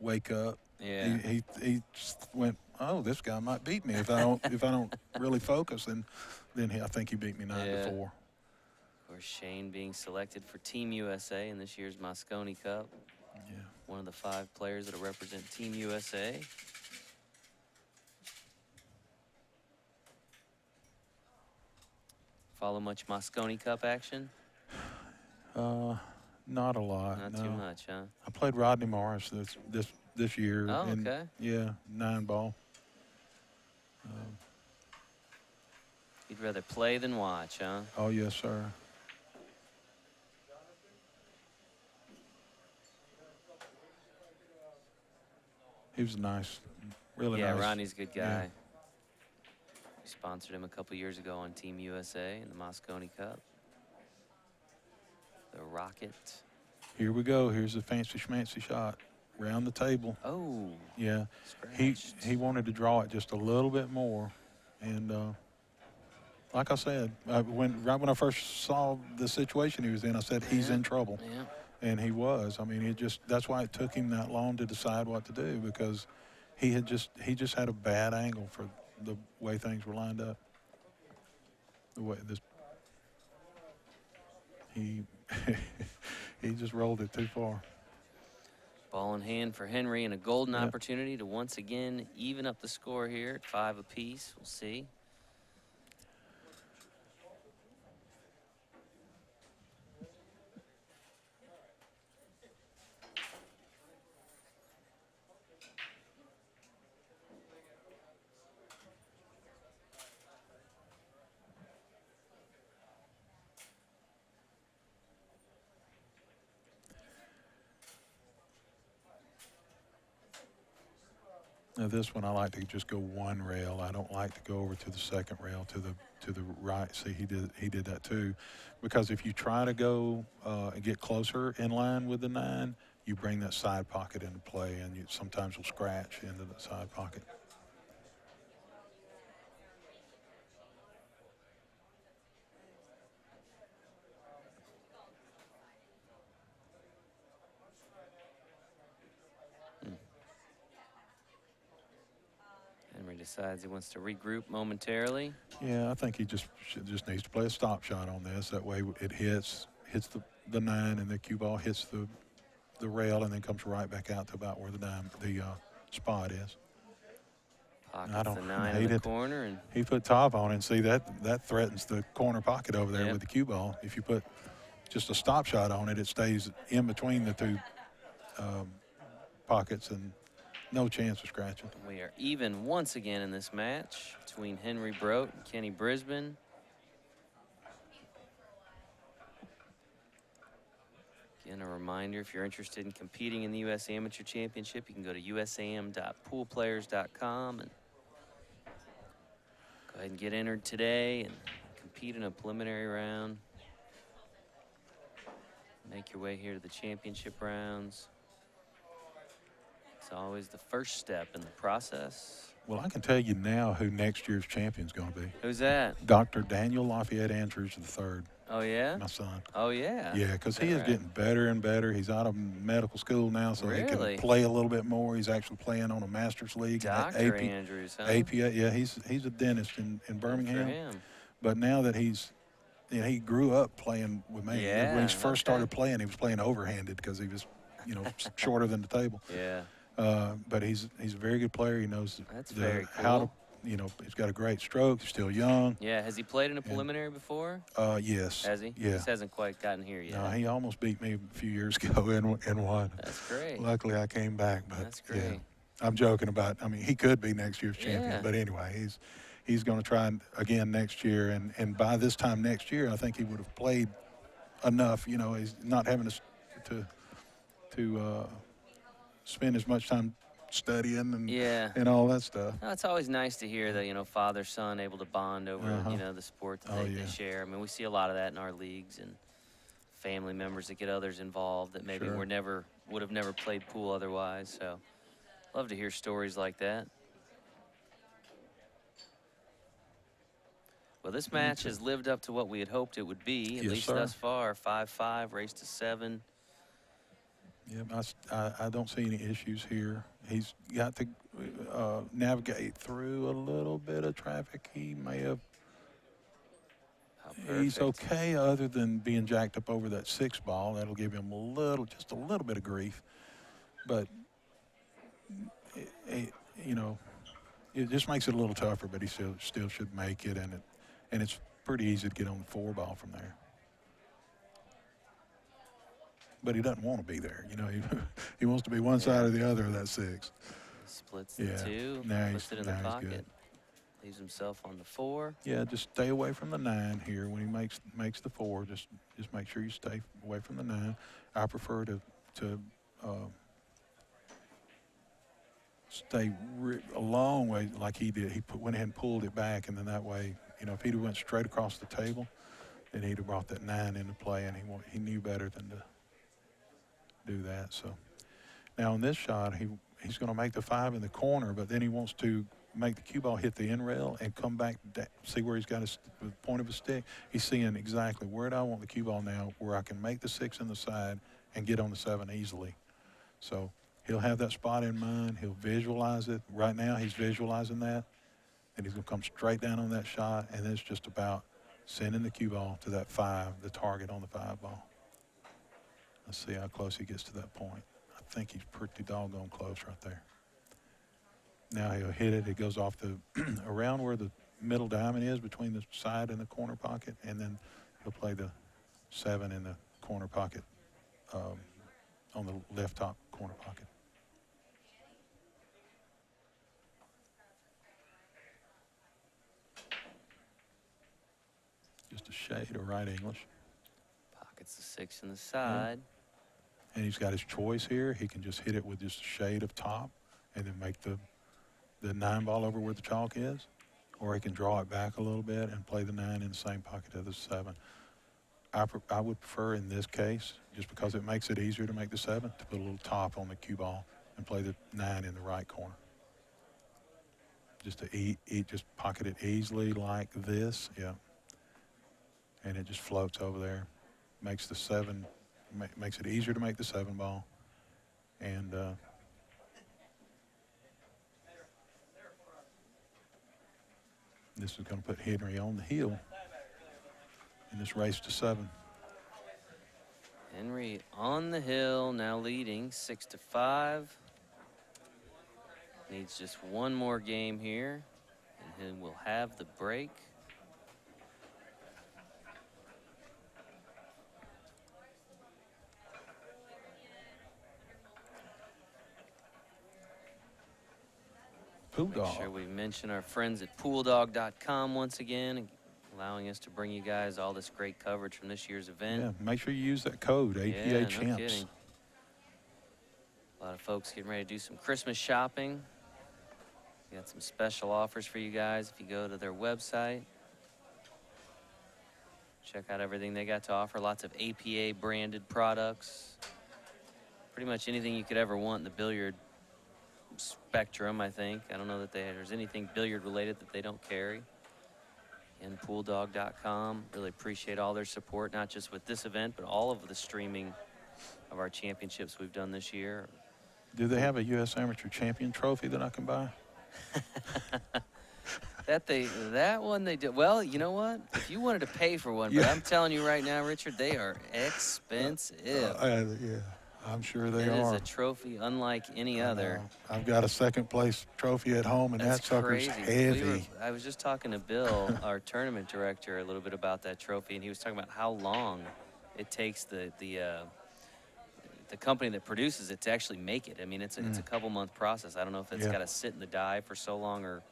Speaker 2: wake up.
Speaker 1: Yeah.
Speaker 2: He just went, oh, this guy might beat me if I don't really focus, and then I think he beat me 9 to 4.
Speaker 1: Of course, Shane being selected for Team USA in this year's Moscone Cup.
Speaker 2: Yeah.
Speaker 1: One of the 5 players that will represent Team USA. Follow much Moscone Cup action?
Speaker 2: Not a lot.
Speaker 1: Not
Speaker 2: no.
Speaker 1: too much, huh?
Speaker 2: I played Rodney Morris this year.
Speaker 1: Oh,
Speaker 2: and,
Speaker 1: okay.
Speaker 2: Yeah, 9 ball.
Speaker 1: You'd rather play than watch, huh?
Speaker 2: Oh, yes, sir. He was nice, really nice.
Speaker 1: Yeah, Ronnie's a good guy.
Speaker 2: Yeah.
Speaker 1: We sponsored him a couple years ago on Team USA in the Moscone Cup. The Rocket.
Speaker 2: Here we go. Here's a fancy schmancy shot. Round the table.
Speaker 1: Oh.
Speaker 2: Yeah.
Speaker 1: Scratched.
Speaker 2: He wanted to draw it just a little bit more. And like I said, right when I first saw the situation he was in, I said, he's in trouble.
Speaker 1: Yeah.
Speaker 2: And he was. I mean, that's why it took him that long to decide what to do, because he just had a bad angle for the way things were lined up. The way he he just rolled it too far.
Speaker 1: Ball in hand for Henry, and a golden
Speaker 2: Yep.
Speaker 1: opportunity to once again even up the score here at 5 apiece. We'll see.
Speaker 2: Now this one I like to just go one rail. I don't like to go over to the second rail to the right. See, he did that too, because if you try to go and get closer in line with the 9, you bring that side pocket into play, and you sometimes will scratch into the side pocket.
Speaker 1: Henry decides he wants to regroup momentarily.
Speaker 2: Yeah, I think he just needs to play a stop shot on this. That way it hits the 9, and the cue ball hits the rail and then comes right back out to about where the spot is.
Speaker 1: Pockets the 9 in the corner, and
Speaker 2: he put top on it, and see that threatens the corner pocket over there with the cue ball. If you put just a stop shot on it, it stays in between the 2 pockets, and no chance of scratching.
Speaker 1: we are even once again in this match between Henry Brodt and Kenny Brisbane. Again, a reminder, if you're interested in competing in the U.S. Amateur Championship, you can go to usam.poolplayers.com and go ahead and get entered today and compete in a preliminary round. Make your way here to the championship rounds. It's always the first step in the process.
Speaker 2: Well, I can tell you now who next year's champion's going to be.
Speaker 1: Who's that?
Speaker 2: Dr. Daniel Lafayette Andrews III.
Speaker 1: Oh, yeah?
Speaker 2: My son.
Speaker 1: Oh, yeah?
Speaker 2: Yeah, because he is getting better and better. He's out of medical school now, so he
Speaker 1: Really?
Speaker 2: can play a little bit more. He's actually playing on a Masters League.
Speaker 1: Dr. Andrews, huh?
Speaker 2: APA, yeah, he's a dentist in Birmingham.
Speaker 1: For him.
Speaker 2: But now that he grew up playing with me.
Speaker 1: Yeah,
Speaker 2: When he first started playing, he was playing overhanded because he was, shorter than the table.
Speaker 1: Yeah.
Speaker 2: But he's a very good player. He knows
Speaker 1: very
Speaker 2: how to,
Speaker 1: cool.
Speaker 2: He's got a great stroke. He's still young.
Speaker 1: Yeah, has he played in a preliminary before?
Speaker 2: Yes.
Speaker 1: Has he?
Speaker 2: Yeah.
Speaker 1: Just hasn't quite gotten here yet.
Speaker 2: No, he almost beat me a few years ago in one.
Speaker 1: That's great.
Speaker 2: Luckily, I came back. But
Speaker 1: That's great.
Speaker 2: Yeah, I'm joking about. I mean, he could be next year's champion.
Speaker 1: Yeah.
Speaker 2: But anyway, he's going to try again next year, and by this time next year, I think he would have played enough. He's not having to spend as much time studying and all that stuff.
Speaker 1: No, it's always nice to hear that, father, son able to bond over, the sport that they share. I mean, we see a lot of that in our leagues, and family members that get others involved that maybe would have never played pool otherwise. So love to hear stories like that. Well, this match has lived up to what we had hoped it would be, at
Speaker 2: Yes,
Speaker 1: least
Speaker 2: sir.
Speaker 1: thus far. 5-5, race to 7.
Speaker 2: Yeah, I don't see any issues here. He's got to navigate through a little bit of traffic. He may have.
Speaker 1: How
Speaker 2: He's
Speaker 1: perfect.
Speaker 2: okay other than being jacked up over that 6 ball. That'll give him just a little bit of grief. But, you know, it just makes it a little tougher, but he still should make it. And it's pretty easy to get on the 4 ball from there. But he doesn't want to be there. You know, he wants to be one side or the other of that 6.
Speaker 1: Splits the
Speaker 2: Yeah.
Speaker 1: 2,
Speaker 2: Now
Speaker 1: puts it in the
Speaker 2: he's
Speaker 1: pocket.
Speaker 2: good.
Speaker 1: Leaves himself on the 4.
Speaker 2: Yeah, just stay away from the 9 here. When he makes the 4, just make sure you stay away from the 9. I prefer to stay a long way like he did. He went ahead and pulled it back, and then that way, you know, if he'd went straight across the table, then he'd have brought that 9 into play, and he knew better than to do that. So now in this shot, he's going to make the 5 in the corner, but then he wants to make the cue ball hit the end rail and come back, see where he's got the point of his stick. He's seeing exactly where do I want the cue ball now, where I can make the 6 in the side and get on the 7 easily. So he'll have that spot in mind. He'll visualize it. Right now he's visualizing that, and he's going to come straight down on that shot, and it's just about sending the cue ball to that 5, the target on the 5 ball. Let's see how close he gets to that point. I think he's pretty doggone close right there. Now he'll hit it. It goes off the around where the middle diamond is between the side and the corner pocket, and then he'll play the 7 in the corner pocket on the left top corner pocket. Just a shade of right English.
Speaker 1: Pockets the 6 in the side.
Speaker 2: And he's got his choice here. He can just hit it with just a shade of top and then make the 9 ball over where the chalk is. Or he can draw it back a little bit and play the 9 in the same pocket as the 7. I would prefer in this case, just because it makes it easier to make the 7, to put a little top on the cue ball and play the 9 in the right corner. Just to just pocket it easily like this, yeah. And it just floats over there. Makes the 7, makes it easier to make the 7 ball. And this is going to put Henry on the hill in this race to 7.
Speaker 1: Henry on the hill, now leading 6-5. Needs just one more game here, and he will have the break.
Speaker 2: Pool
Speaker 1: Make
Speaker 2: Dog.
Speaker 1: sure we mention our friends at pooldog.com once again, allowing us to bring you guys all this great coverage from this year's event.
Speaker 2: Yeah, make sure you use that code, APA
Speaker 1: Yeah, no
Speaker 2: Champs.
Speaker 1: kidding. A lot of folks getting ready to do some Christmas shopping. We got some special offers for you guys if you go to their website. Check out everything they got to offer. Lots of APA branded products. Pretty much anything you could ever want in the billiard spectrum, I think. I don't know that there's anything billiard related that they don't carry. And pooldog.com. Really appreciate all their support, not just with this event, but all of the streaming of our championships we've done this year.
Speaker 2: Do they have a U.S. Amateur Champion trophy that I can buy?
Speaker 1: That one they did. Well, you know what? If you wanted to pay for one, but I'm telling you right now, Richard, they are expensive.
Speaker 2: Yeah, I'm sure they
Speaker 1: It
Speaker 2: are.
Speaker 1: is a trophy unlike any other.
Speaker 2: I've got a second place trophy at home, and
Speaker 1: That's
Speaker 2: that sucker's
Speaker 1: crazy.
Speaker 2: heavy.
Speaker 1: I was just talking to Bill, our tournament director, a little bit about that trophy, and he was talking about how long it takes the company that produces it to actually make it. I mean, it's a couple month process. I don't know if it's got to sit in the die for so long or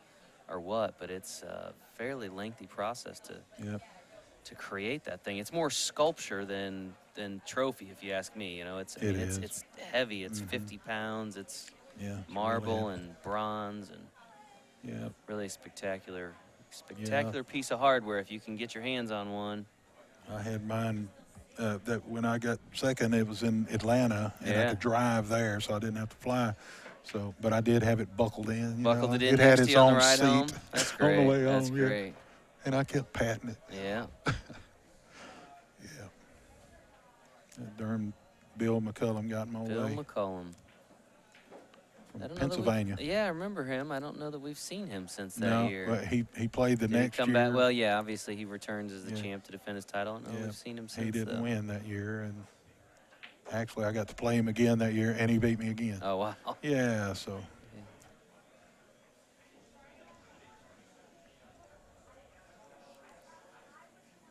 Speaker 1: what, but it's a fairly lengthy process to create that thing. It's more sculpture than trophy, if you ask me. You know, it's heavy. It's 50 pounds. It's marble
Speaker 2: really
Speaker 1: and bronze and really spectacular piece of hardware if you can get your hands on one.
Speaker 2: I had mine. That when I got second, it was in Atlanta, and I could drive there, so I didn't have to fly. So, but I did have it buckled in.
Speaker 1: Buckled it in
Speaker 2: It had
Speaker 1: next to
Speaker 2: its
Speaker 1: you on
Speaker 2: own
Speaker 1: the ride
Speaker 2: seat
Speaker 1: home. That's great.
Speaker 2: on the way home.
Speaker 1: That's great.
Speaker 2: And I kept patting it.
Speaker 1: Yeah.
Speaker 2: Yeah. That darn Bill McCullum got in my
Speaker 1: Bill
Speaker 2: way
Speaker 1: McCullum.
Speaker 2: from
Speaker 1: I don't know that
Speaker 2: Pennsylvania.
Speaker 1: yeah, I remember him. I don't know that we've seen him since that
Speaker 2: No,
Speaker 1: year.
Speaker 2: but he played the
Speaker 1: Did he
Speaker 2: next
Speaker 1: come
Speaker 2: year.
Speaker 1: back? Well, yeah, obviously he returns as the
Speaker 2: Yeah.
Speaker 1: champ to defend his title. I don't know
Speaker 2: Yeah,
Speaker 1: we've seen him since.
Speaker 2: he didn't
Speaker 1: though.
Speaker 2: win that year, and actually I got to play him again that year, and he beat me again.
Speaker 1: Oh, wow.
Speaker 2: Yeah, so.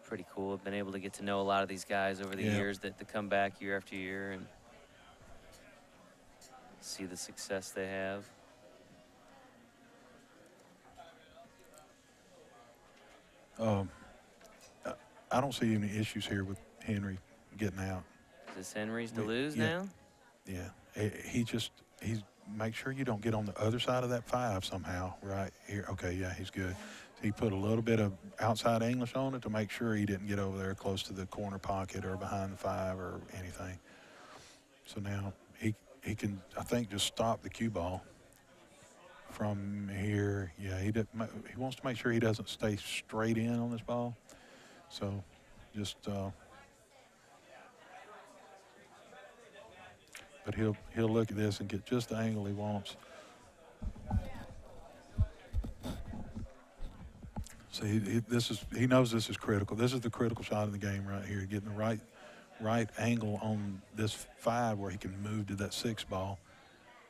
Speaker 1: Pretty cool. I've been able to get to know a lot of these guys over the
Speaker 2: Yeah.
Speaker 1: years that come back year after year and see the success they have.
Speaker 2: I don't see any issues here with Henry getting out.
Speaker 1: Is this Henry's to
Speaker 2: We-
Speaker 1: lose
Speaker 2: yeah.
Speaker 1: now?
Speaker 2: Yeah, he's make sure you don't get on the other side of that 5 somehow, right here. Okay, yeah, he's good. He put a little bit of outside English on it to make sure he didn't get over there close to the corner pocket or behind the 5 or anything. So now he can, I think, just stop the cue ball from here. Yeah, he wants to make sure he doesn't stay straight in on this ball. So just but he'll look at this and get just the angle he wants. So he knows this is critical. This is the critical shot of the game right here, getting the right angle on this 5 where he can move to that 6 ball.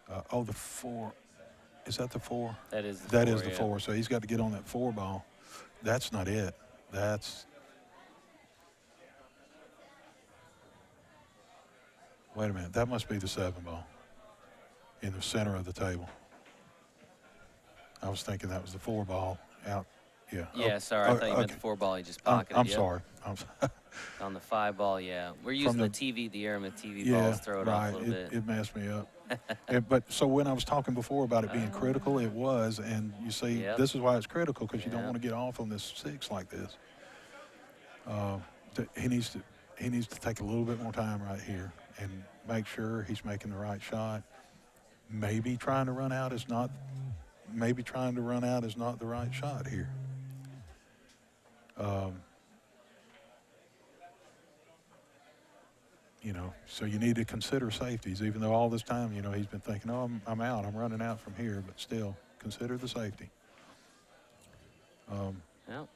Speaker 2: The 4. Is that the 4?
Speaker 1: That is the
Speaker 2: That
Speaker 1: 4,
Speaker 2: is the
Speaker 1: yeah.
Speaker 2: 4. So he's got to get on that 4 ball. That's not it. That's. Wait a minute. That must be the 7 ball in the center of the table. I was thinking that was the 4 ball out. Yeah.
Speaker 1: Yeah, sorry. I thought you meant the 4 ball. He just pocketed.
Speaker 2: I'm
Speaker 1: Yep.
Speaker 2: sorry.
Speaker 1: On the 5 ball, yeah. We're using the TV, the Aramith TV
Speaker 2: Yeah,
Speaker 1: balls, throw it off a little bit.
Speaker 2: It messed me up. But so when I was talking before about it being critical, it was, and you see,
Speaker 1: Yep.
Speaker 2: this is why it's critical, because you don't
Speaker 1: Yep.
Speaker 2: want to get off on this 6 like this. He needs to take a little bit more time right here and make sure he's making the right shot. Maybe trying to run out is not the right shot here. So you need to consider safeties, even though all this time, he's been thinking, oh, I'm out, I'm running out from here, but still consider the safety.
Speaker 1: Yep.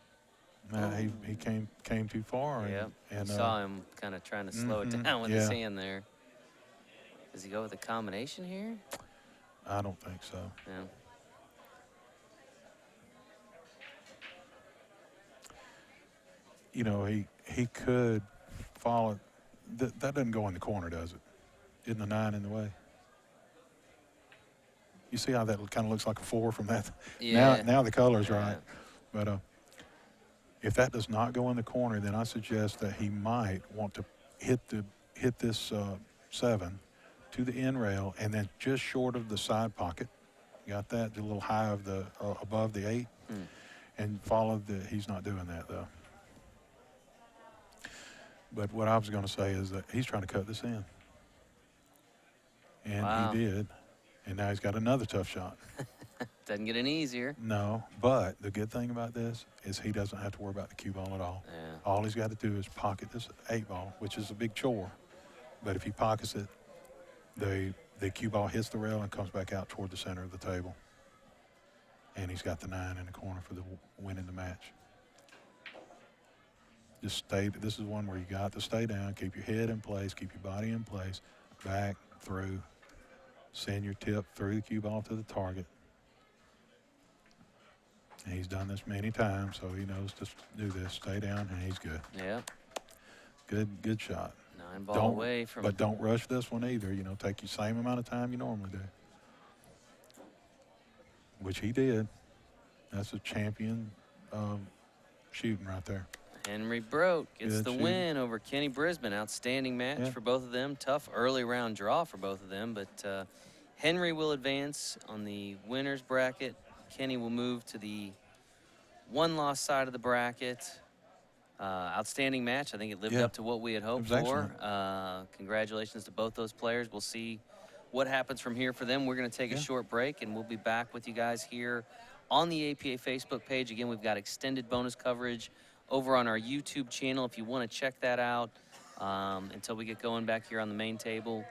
Speaker 2: He came too far.
Speaker 1: Yep.
Speaker 2: And
Speaker 1: Saw him kind of trying to slow it down with his
Speaker 2: yeah.
Speaker 1: hand there. Does he go with a combination here?
Speaker 2: I don't think so.
Speaker 1: Yeah.
Speaker 2: He could follow. That doesn't go in the corner, does it? Isn't the 9 in the way? You see how that kind of looks like a 4 from that?
Speaker 1: Yeah.
Speaker 2: Now the color's
Speaker 1: Yeah.
Speaker 2: right. But if that does not go in the corner, then I suggest that he might want to hit this 7 to the end rail and then just short of the side pocket. Got that? A little high of the above the 8, and follow the. He's not doing that though. But what I was going to say is that he's trying to cut this in. And
Speaker 1: Wow.
Speaker 2: he did. And now he's got another tough shot.
Speaker 1: Doesn't get any easier.
Speaker 2: No, but the good thing about this is he doesn't have to worry about the cue ball at all.
Speaker 1: Yeah.
Speaker 2: All he's got to do is pocket this 8 ball, which is a big chore. But if he pockets it, the cue ball hits the rail and comes back out toward the center of the table. And he's got the 9 in the corner for the win in the match. Just stay. This is one where you got to stay down, keep your head in place, keep your body in place, back, through, send your tip through the cue ball to the target. And he's done this many times, so he knows to do this. Stay down, and he's good.
Speaker 1: Yeah.
Speaker 2: Good shot.
Speaker 1: 9 ball away from.
Speaker 2: But don't rush this one either. Take your same amount of time you normally do. Which he did. That's a champion shooting right there.
Speaker 1: Henry Brodt gets
Speaker 2: Good
Speaker 1: the
Speaker 2: shooting.
Speaker 1: win over Kenny Brisbane. Outstanding match
Speaker 2: Yeah.
Speaker 1: for both of them. Tough early round draw for both of them, but Henry will advance on the winner's bracket. Kenny will move to the 1-loss side of the bracket. Outstanding match. I think it lived
Speaker 2: Yeah.
Speaker 1: up to what we had hoped
Speaker 2: It was
Speaker 1: for.
Speaker 2: excellent.
Speaker 1: Congratulations to both those players. We'll see what happens from here for them. We're going to take a
Speaker 2: Yeah.
Speaker 1: short break, and we'll be back with you guys here on the APA Facebook page. Again, we've got extended bonus coverage over on our YouTube channel if you want to check that out until we get going back here on the main table.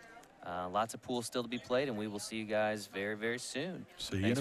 Speaker 1: Lots of pools still to be played, and we will see you guys very, very soon.
Speaker 2: See you in
Speaker 1: Thanks
Speaker 2: a
Speaker 1: for